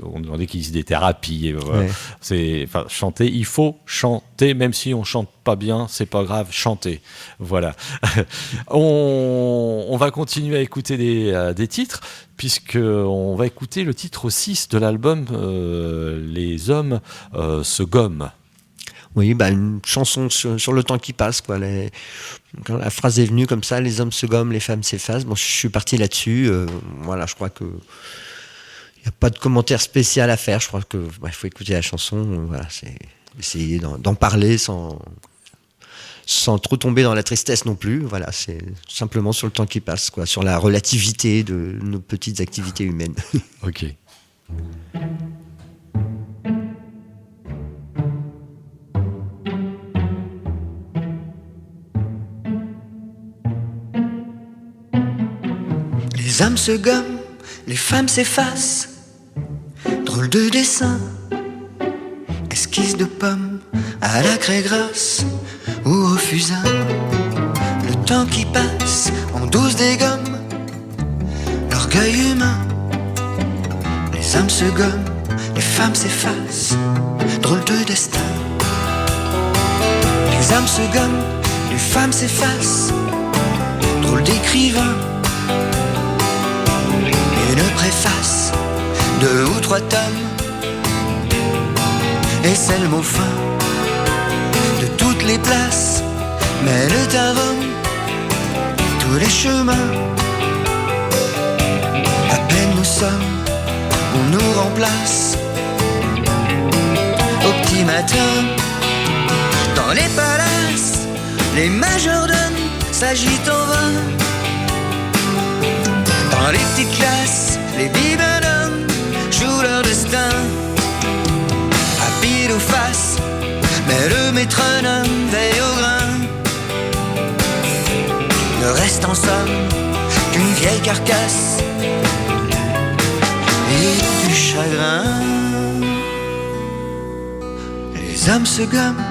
on dit qu'ils disent des thérapies. Et voilà. Ouais. Enfin, chanter, il faut chanter, même si on chante pas bien, c'est pas grave, chanter. Voilà. On va continuer à écouter des titres, puisque on va écouter le titre 6 de l'album Les hommes se gomment. Oui, une chanson sur le temps qui passe, quoi. Quand la phrase est venue comme ça, les hommes se gomment, les femmes s'effacent. Bon, je suis parti là-dessus. Voilà, je crois que il n'y a pas de commentaire spécial à faire. Je crois que il faut écouter la chanson. Voilà, c'est essayer d'en parler sans trop tomber dans la tristesse non plus. Voilà, c'est simplement sur le temps qui passe, quoi, sur la relativité de nos petites activités humaines. Ok. Les hommes se gomment, les femmes s'effacent. Drôle de dessin, esquisse de pommes à la craie grasse ou au fusain. Le temps qui passe en douce dégommes l'orgueil humain. Les hommes se gomment, les femmes s'effacent. Drôle de destin. Les hommes se gomment, les femmes s'effacent. Drôle d'écrivain. Une préface, 2 ou 3 tomes, et c'est le mot fin de toutes les places, mêlent à Rome tous les chemins. À peine nous sommes, on nous remplace. Au petit matin, dans les palaces, les majordomes s'agitent en vain. Dans les petites classes, les bibelums jouent leur destin. À pile ou face, mais le métronome veille au grain. Ne reste en somme qu'une vieille carcasse et du chagrin. Les hommes se gomment,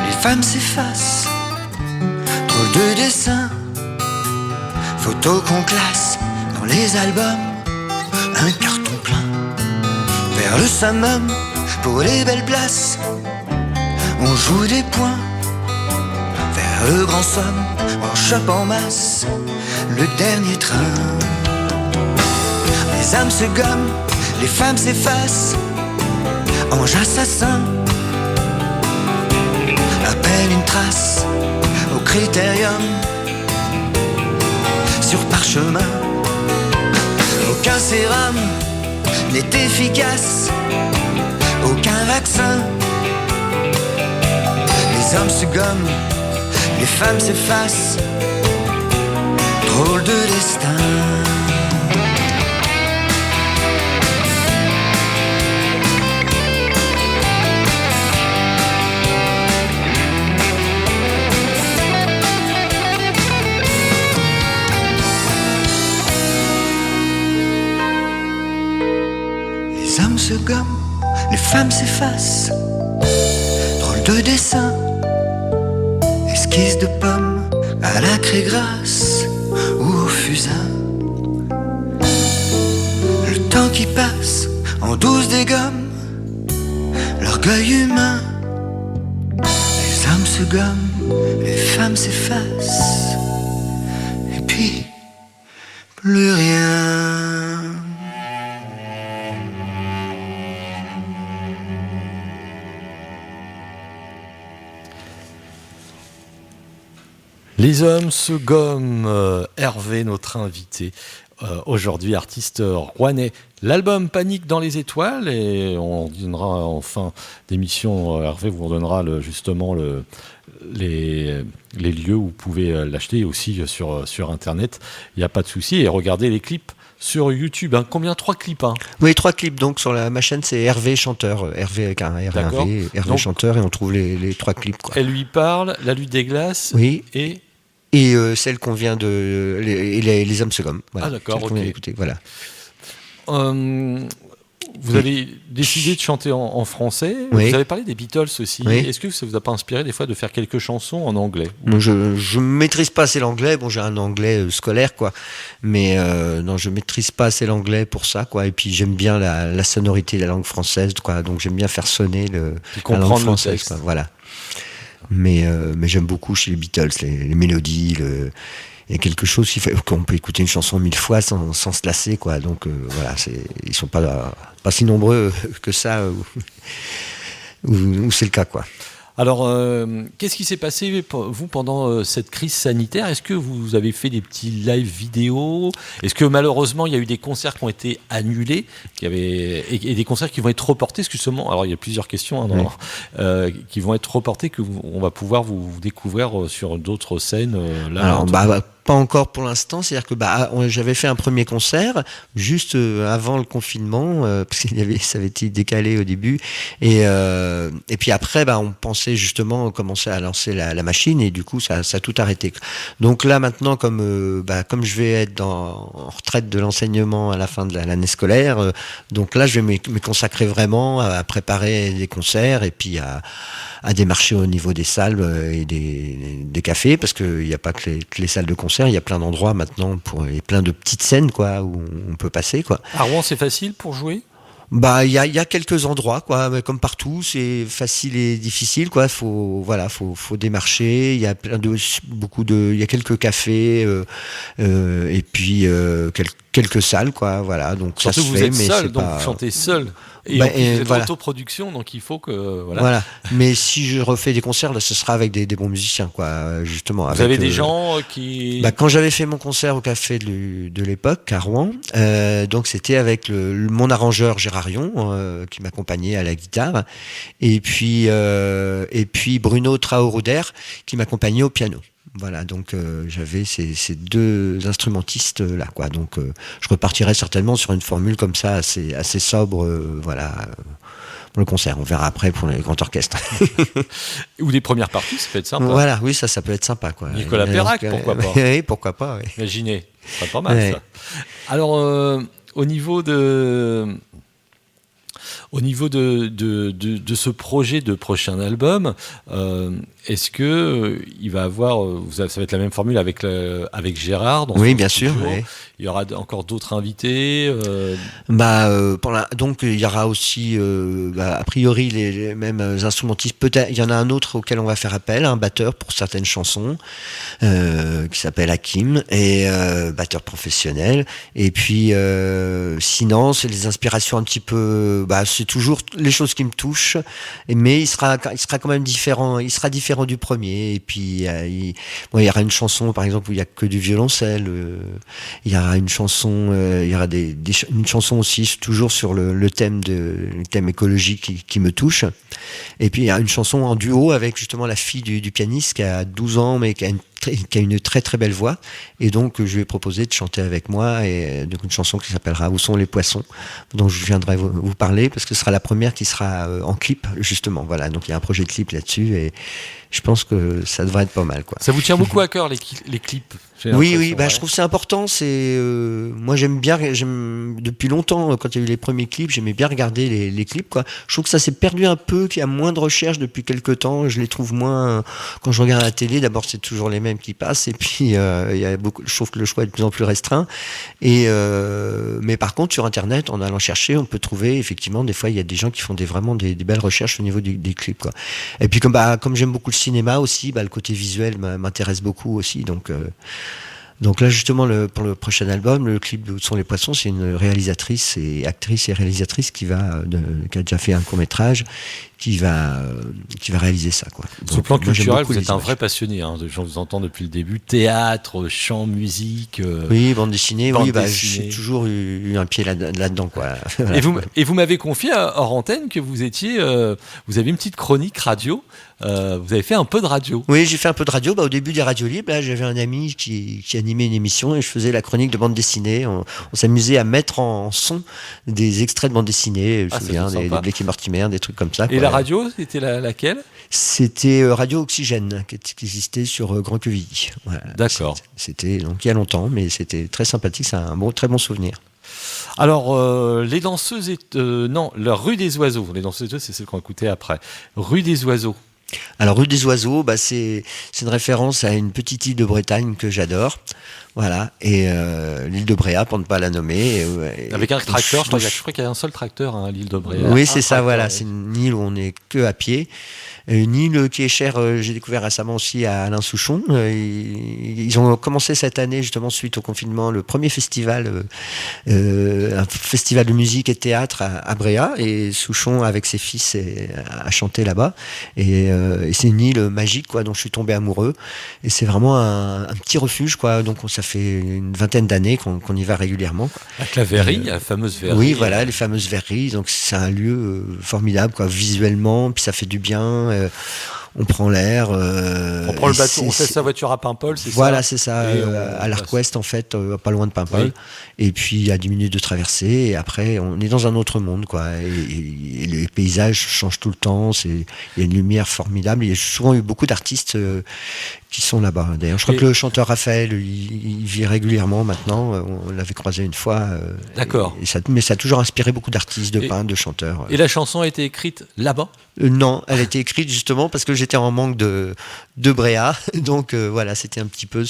les femmes s'effacent. Drôle de dessin, photos qu'on classe dans les albums, un carton plein. Vers le summum, pour les belles places, on joue des points. Vers le grand somme, on chope en masse le dernier train. Les âmes se gomment, les femmes s'effacent. Ange assassin, à peine une trace au critérium. Sur parchemin, aucun sérum n'est efficace, aucun vaccin. Les hommes se gomment, les femmes s'effacent. Drôle de destin. Les hommes se gomment, les femmes s'effacent. Drôle de dessin, esquisse de pommes à la craie grasse ou au fusain. Le temps qui passe en douce dégommes l'orgueil humain. Les hommes se gomment, les femmes s'effacent. Et puis, plus rien. Les hommes se gomment. Hervé, notre invité aujourd'hui artiste rouennais. L'album Panique dans les étoiles, et on donnera en fin d'émission, Hervé vous redonnera justement les lieux où vous pouvez l'acheter, aussi sur Internet. Il n'y a pas de souci. Et regardez les clips sur YouTube. Combien? 3 clips. Oui, 3 clips. Donc sur ma chaîne, c'est Hervé Chanteur. Hervé avec un R, D'accord. Hervé Donc, Chanteur, et on trouve les 3 clips, quoi. Elle lui parle, La lutte des glaces, Oui. et Celle qu'on vient de... Les hommes se gomment. Voilà. Ah, d'accord, Celle qu'on vient ok. d'écouter, voilà. Vous avez décidé de chanter en français. Oui. Vous avez parlé des Beatles aussi. Oui. Est-ce que ça vous a pas inspiré des fois de faire quelques chansons en anglais? Moi, je maîtrise pas assez l'anglais. Bon, j'ai un anglais scolaire, quoi. Mais non, je maîtrise pas assez l'anglais pour ça, quoi. Et puis j'aime bien la sonorité de la langue française, quoi. Donc j'aime bien faire sonner la langue française, quoi. Voilà. Mais j'aime beaucoup chez les Beatles les mélodies. Il y a quelque chose qu'on peut écouter une chanson 1000 fois sans se lasser, quoi. Donc voilà, ils sont pas si nombreux que ça où c'est le cas, quoi. Alors, qu'est-ce qui s'est passé pour vous pendant cette crise sanitaire? Est-ce que vous avez fait des petits live vidéo? Est-ce que malheureusement il y a eu des concerts qui ont été annulés, et des concerts qui vont être reportés? Parce que justement, alors il y a plusieurs questions qui vont être reportés, on va pouvoir vous découvrir sur d'autres scènes. Alors, pas encore pour l'instant, c'est-à-dire que j'avais fait un premier concert juste avant le confinement, parce que ça avait été décalé au début, et puis après on pensait justement commencer à lancer la machine, et du coup ça a tout arrêté. Donc là maintenant, comme je vais être en retraite de l'enseignement à la fin de l'année scolaire, donc là je vais me consacrer vraiment à préparer des concerts, et puis à démarcher au niveau des salles et des cafés, parce qu'il n'y a pas que les salles de concert, il y a plein d'endroits maintenant, il y a plein de petites scènes, quoi, où on peut passer, quoi. À Rouen, c'est facile pour jouer? Il y a quelques endroits, quoi, mais comme partout, c'est facile et difficile, quoi. Faut démarcher. Il y a il y a quelques cafés, et puis quelques salles, quoi. Voilà. Donc surtout ça se vous fait, êtes mais seul, c'est donc pas... vous chantez seul. Et en plus, vous êtes voilà. autoproduction, donc il faut que Voilà. Mais si je refais des concerts, là, ce sera avec des bons musiciens, quoi. Justement. Vous avez des gens qui. Quand j'avais fait mon concert au café de l'époque à Rouen, donc c'était avec mon arrangeur Gérard Rion, qui m'accompagnait à la guitare, et puis Bruno Traoruder qui m'accompagnait au piano. Voilà, donc j'avais ces 2 instrumentistes là, quoi. Donc je repartirai certainement sur une formule comme ça, assez sobre, pour le concert. On verra après pour les grands orchestres. Ou des premières parties, ça peut être sympa. Voilà, oui, ça peut être sympa, quoi. Nicolas Perrac, pourquoi pas? Oui, pourquoi pas, oui. Imaginez, c'est pas mal, ça. Alors, au niveau de ce projet de prochain album, est-ce que il va avoir, ça va être la même formule avec Gérard dans Oui, son bien studio. sûr. Oui. Il y aura encore d'autres invités. Donc il y aura aussi a priori les mêmes instrumentistes. Peut-être il y en a un autre auquel on va faire appel, un batteur pour certaines chansons, qui s'appelle Hakim, et batteur professionnel. Et puis sinon c'est les inspirations un petit peu. C'est toujours les choses qui me touchent, mais il sera quand même différent. Il sera différent du premier. Et puis il y aura une chanson par exemple où il y a que du violoncelle. Il y aura une chanson, il y aura une chanson aussi toujours sur le thème écologique qui me touche. Et puis il y a une chanson en duo avec justement la fille du pianiste qui a 12 ans mais qui a une très très belle voix, et donc je lui ai proposé de chanter avec moi, et donc une chanson qui s'appellera Où sont les poissons, dont je viendrai vous parler, parce que ce sera la première qui sera en clip justement. Voilà, donc il y a un projet de clip là-dessus, et je pense que ça devrait être pas mal, quoi. Ça vous tient beaucoup à cœur les clips? Oui, je trouve que c'est important. Moi j'aime depuis longtemps, quand il y a eu les premiers clips, j'aimais bien regarder les clips, quoi. Je trouve que ça s'est perdu un peu, qu'il y a moins de recherche depuis quelques temps. Je les trouve moins, quand je regarde la télé, d'abord c'est toujours les mêmes qui passent, et puis il y a je trouve que le choix est de plus en plus restreint, mais par contre sur internet, en allant chercher, on peut trouver effectivement, des fois il y a des gens qui font vraiment des belles recherches au niveau des clips, quoi. Et puis comme j'aime beaucoup le cinéma aussi, le côté visuel m'intéresse beaucoup aussi, donc Donc là, justement, pour le prochain album, le clip de Où sont les poissons, c'est une réalisatrice et actrice et réalisatrice qui a déjà fait un court-métrage, qui va réaliser ça, quoi. Sur le plan moi, j'aime culturel, beaucoup vous les êtes un images. vrai passionné. Je vous entends depuis le début. Théâtre, chant, musique. Oui, bande dessinée, Bande oui, dessinée. j'ai toujours eu un pied là-dedans, quoi. Voilà. Et vous m'avez confié hors antenne que vous avez une petite chronique radio. Vous avez fait un peu de radio. Oui, j'ai fait un peu de radio. Au début des radios libres, là, j'avais un ami qui animait une émission et je faisais la chronique de bande dessinée. On s'amusait à mettre en son des extraits de bande dessinée. Je me souviens, c'est des sympa. Blake et Mortimer, des trucs comme ça. Et quoi. la radio, c'était laquelle? C'était Radio Oxygène qui existait sur Grand Quevilly. Voilà. D'accord. C'était donc il y a longtemps, mais c'était très sympathique. C'est un très bon souvenir. Alors, les danseuses... la Rue des Oiseaux. Les danseuses, c'est celle qu'on écoutait après. Rue des Oiseaux. Alors, Rue des Oiseaux, c'est une référence à une petite île de Bretagne que j'adore. Voilà. Et l'île de Bréa, pour ne pas la nommer. Avec un tracteur. Je crois qu'il y a un seul tracteur à l'île de Bréa. Oui, c'est ça, tracteur, voilà. ouais. C'est une île où on n'est que à pied. Une île qui est chère, j'ai découvert récemment aussi à Alain Souchon. Ils ont commencé cette année, justement, suite au confinement, le premier festival, un festival de musique et de théâtre à Bréa. Et Souchon, avec ses fils, a chanté là-bas. Et c'est une île magique, quoi, dont je suis tombé amoureux. Et c'est vraiment un petit refuge, quoi. Donc ça fait une vingtaine d'années qu'on y va régulièrement, quoi. Avec la verrerie, la fameuse verrerie. Oui, voilà, les fameuses verreries. Donc c'est un lieu formidable, quoi, visuellement, puis ça fait du bien. On prend l'air. On prend le bateau, on fait sa voiture à Paimpol, c'est voilà, ça? c'est ça, Et à l'Arc Ouest, en fait, pas loin de Paimpol. Oui. Et puis, à 10 minutes de traversée, et après, on est dans un autre monde, quoi. Et les paysages changent tout le temps, il y a une lumière formidable. Il y a souvent eu beaucoup d'artistes qui sont là-bas. D'ailleurs, je crois que le chanteur Raphaël, il vit régulièrement maintenant. On l'avait croisé une fois. D'accord. Mais ça a toujours inspiré beaucoup d'artistes, de peintres, de chanteurs. Et la chanson a été écrite là-bas? Non, elle a été écrite justement parce que j'étais en manque de Bréa. Donc voilà, c'était un petit peu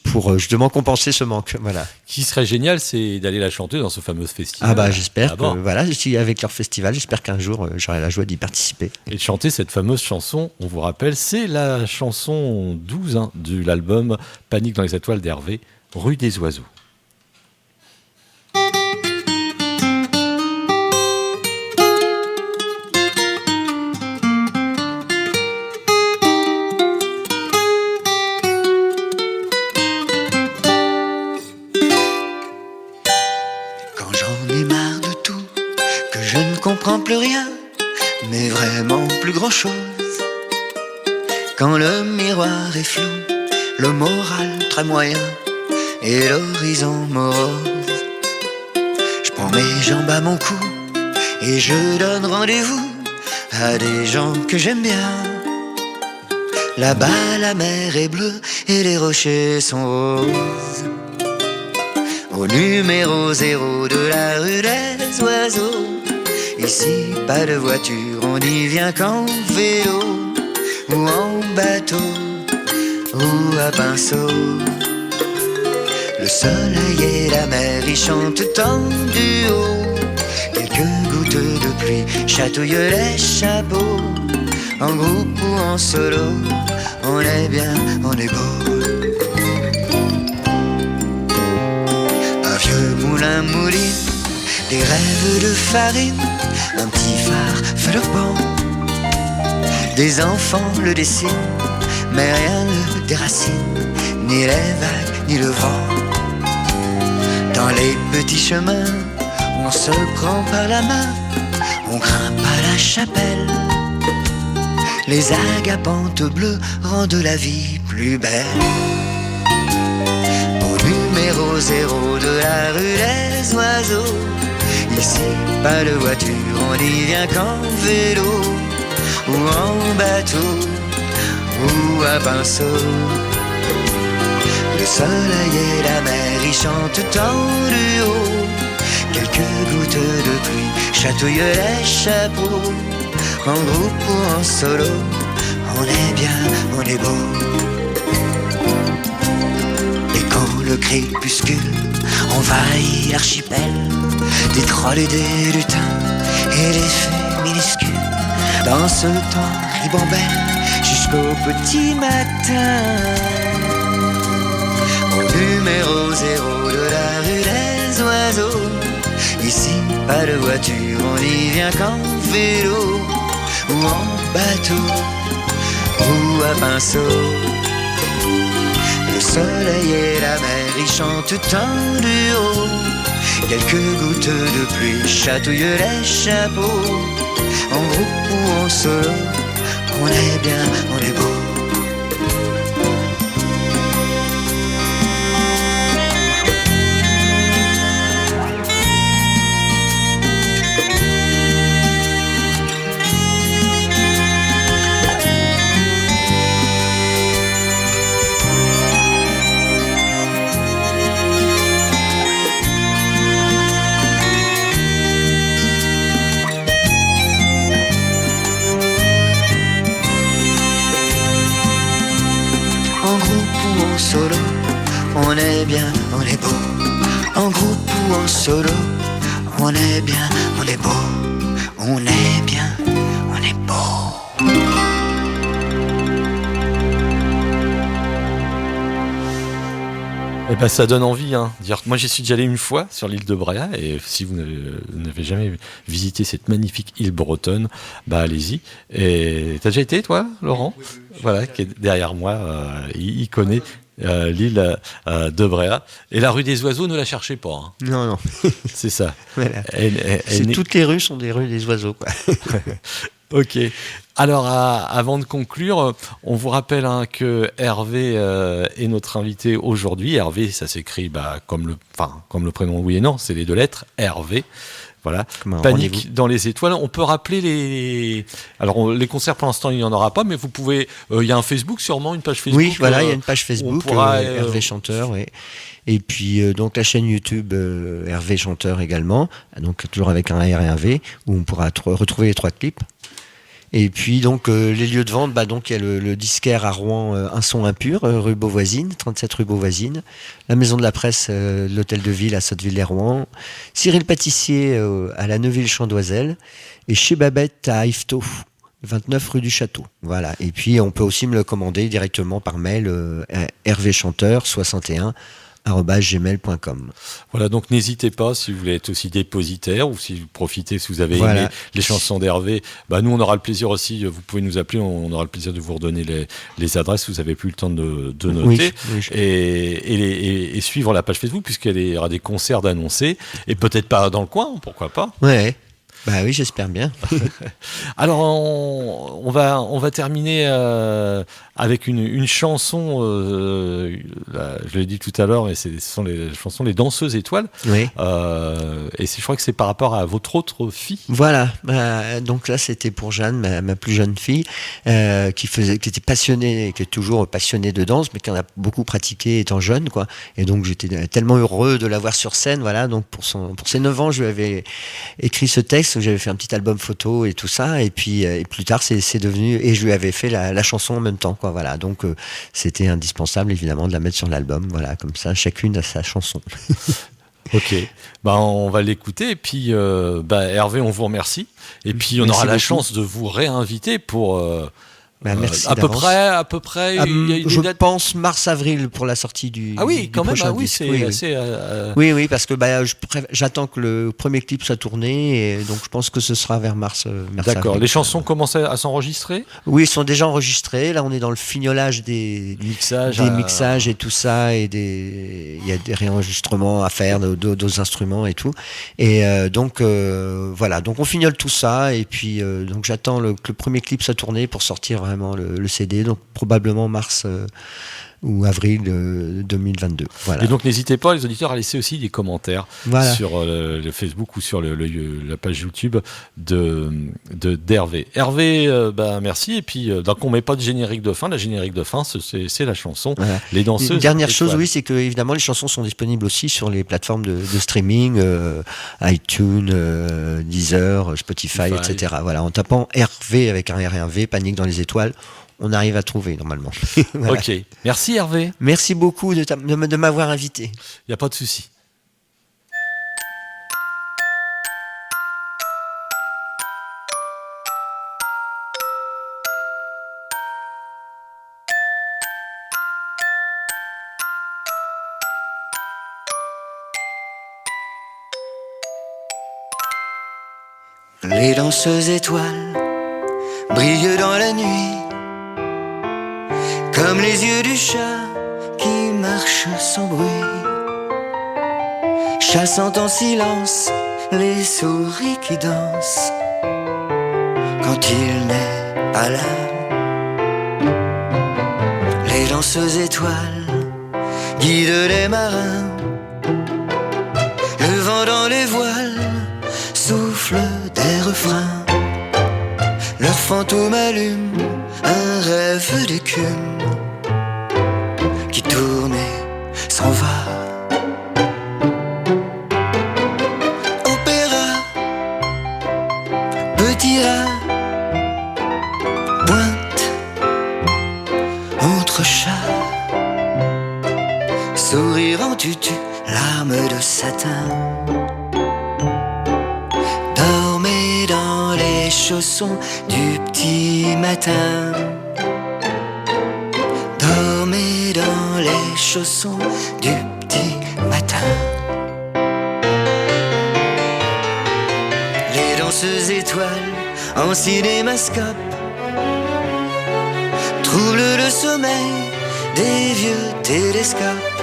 pour justement compenser ce manque. Voilà. Ce qui serait génial, c'est d'aller la chanter dans ce fameux festival. Ah bah j'espère là-bas. que voilà, avec leur festival, j'espère qu'un jour j'aurai la joie d'y participer. Et de chanter cette fameuse chanson, on vous rappelle, c'est la chanson 12 de l'album Panique dans les étoiles d'Hervé, Rue des Oiseaux. Quand j'en ai marre de tout, que je ne comprends plus rien, mais vraiment plus grand chose. Quand le miroir est flou, le moral très moyen et l'horizon morose. Je prends mes jambes à mon cou et je donne rendez-vous à des gens que j'aime bien. Là-bas la mer est bleue et les rochers sont roses. Au numéro 0 de la rue des Oiseaux. Ici pas de voiture, on n'y vient qu'en vélo ou en bateau ou à pinceau. Le soleil et la mer y chantent en duo. Quelques gouttes de pluie chatouillent les chapeaux. En groupe ou en solo, on est bien, on est beau. Un vieux moulin mouline, des rêves de farine, un petit phare fait leur banc. Des enfants le dessinent, mais rien ne déracine, ni les vagues, ni le vent. Dans les petits chemins, on se prend par la main, on grimpe à la chapelle. Les agapantes bleues rendent la vie plus belle. Au numéro 0 de la rue des Oiseaux. Ici, pas de voiture, on n'y vient qu'en vélo ou en bateau ou à pinceau. Le soleil et la mer y chantent en duo. Quelques gouttes de pluie chatouillent les chapeaux. En groupe ou en solo, on est bien, on est beau. Et quand le crépuscule envahit l'archipel, des trolls et des lutins et des fées minuscules dansent le temps ribambelle jusqu'au petit matin. zéro de la rue des oiseaux. Ici, pas de voiture, on y vient qu'en vélo, ou en bateau, ou à pinceau. Le soleil et la mer y chantent tout en duo. Quelques gouttes de pluie chatouillent les chapeaux. En groupe ou en solo, on est bien, on est beau. Solo, on est bien, on est beau. En groupe ou en solo, on est bien, on est beau. On est bien, on est beau. Eh ben, ça donne envie. Hein. Moi, j'y suis déjà allé une fois sur l'île de Bréa, et si vous n'avez jamais visité cette magnifique île bretonne, bah allez-y. Et t'as déjà été, toi, Laurent ? Oui. Voilà, qui est derrière moi. Il connaît l'île de Bréa. Et la rue des Oiseaux, ne la cherchez pas. Hein. Non. C'est ça. Voilà. Toutes les rues sont des rues des oiseaux, quoi. Ok. Alors, avant de conclure, on vous rappelle que Hervé est notre invité aujourd'hui. Hervé, ça s'écrit comme le prénom oui et non, c'est les deux lettres, Hervé. Voilà. Panique dans les étoiles. On peut rappeler les... Alors, les concerts, pour l'instant, il n'y en aura pas, mais vous pouvez... Il y a un Facebook, sûrement, une page Facebook. Oui, voilà, il y a une page Facebook, Hervé Chanteur, oui. Et puis, donc, la chaîne YouTube Hervé Chanteur également, donc toujours avec un R et un V, où on pourra retrouver les 3 clips. Et puis donc les lieux de vente, donc il y a le disquaire à Rouen, Un Son Impur, rue Beauvoisine, 37 rue Beauvoisine, la maison de la presse, l'hôtel de ville à Sotteville-lès-Rouen, Cyril Pâtissier à la Neuville-Chandoiselle et chez Babette à Yvetot, 29 rue du Château. Voilà. Et puis on peut aussi me le commander directement par mail hervéchanteur61 @gmail.com. Voilà, donc n'hésitez pas si vous voulez être aussi dépositaire ou si vous profitez, si vous avez aimé les chansons d'Hervé, nous on aura le plaisir aussi, vous pouvez nous appeler, on aura le plaisir de vous redonner les adresses si vous n'avez plus le temps de noter, et suivre la page Facebook puisqu'il y aura des concerts d'annoncer et peut-être pas dans le coin, pourquoi pas. Ouais. Bah oui, j'espère bien. Alors, on va terminer avec une chanson, je l'ai dit tout à l'heure, mais ce sont les chansons Les Danseuses Étoiles. Oui. Et je crois que c'est par rapport à votre autre fille. Voilà. Donc là, c'était pour Jeanne, ma plus jeune fille, qui était passionnée, qui est toujours passionnée de danse, mais qui en a beaucoup pratiqué étant jeune, quoi. Et donc, j'étais tellement heureux de la voir sur scène, voilà. Donc, pour ses 9 ans, je lui avais écrit ce texte. J'avais fait un petit album photo et tout ça, et puis plus tard c'est devenu, et je lui avais fait la chanson en même temps, quoi. Voilà, donc c'était indispensable évidemment de la mettre sur l'album, voilà, comme ça chacune a sa chanson. Ok, on va l'écouter, et puis Hervé, on vous remercie, et puis on aura la chance de vous réinviter pour merci à peu près je pense mars-avril pour la sortie du prochain disque. Oui, parce que j'attends que le premier clip soit tourné, et donc je pense que ce sera vers mars. D'accord. Avril. Les chansons commencent à s'enregistrer ? Oui, ils sont déjà enregistrés. Là, on est dans le fignolage des mixages et tout ça, et il y a des réenregistrements à faire d'autres instruments et tout. Et donc voilà, donc on fignole tout ça, et puis donc j'attends que le premier clip soit tourné pour sortir vraiment le CD, donc probablement mars ou avril 2022. Voilà. Et donc n'hésitez pas, les auditeurs, à laisser aussi des commentaires sur le Facebook ou sur la page YouTube d'Hervé. Hervé, merci. Et puis donc on met pas de générique de fin. La générique de fin, c'est la chanson Les Danseuses. Une dernière chose, oui, c'est que évidemment les chansons sont disponibles aussi sur les plateformes de streaming, iTunes, Deezer, Spotify, etc. Voilà, en tapant Hervé avec un R et un V, Panique dans les étoiles, on arrive à trouver normalement. Voilà. Ok, merci Hervé. Merci beaucoup de m'avoir invité. Il n'y a pas de souci. Les danseuses étoiles brillent dans la nuit, comme les yeux du chat qui marche sans bruit, chassant en silence les souris qui dansent quand il n'est pas là. Les danseuses étoiles guident les marins, le vent dans les voiles souffle des refrains, leur fantôme allume un rêve d'écume qui tourne et s'en va. Opéra, petit rat, pointe entre chats, sourire en tutu, larmes de satin. Dormez dans les chaussons du petit matin. Dormez dans les chaussons du petit matin. Les danseuses étoiles en cinémascope troublent le sommeil des vieux télescopes,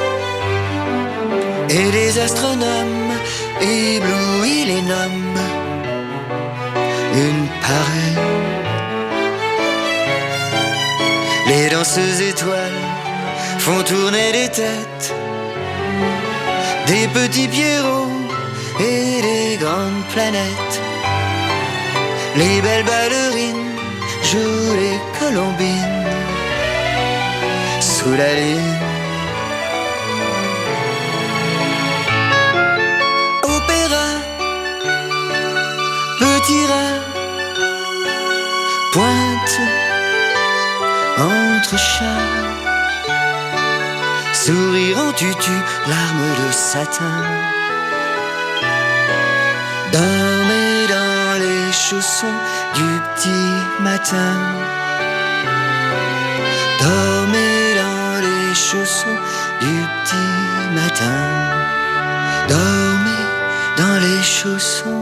et les astronomes éblouis les nomment une par une. Les danseuses étoiles font tourner les têtes des petits pierrots et des grandes planètes. Les belles ballerines jouent les colombines sous la lune. Opéra, petit rat, pointe entre chats, sourire en tutu, larmes de satin. Dormez dans les chaussons du petit matin. Dormez dans les chaussons du petit matin. Dormez dans les chaussons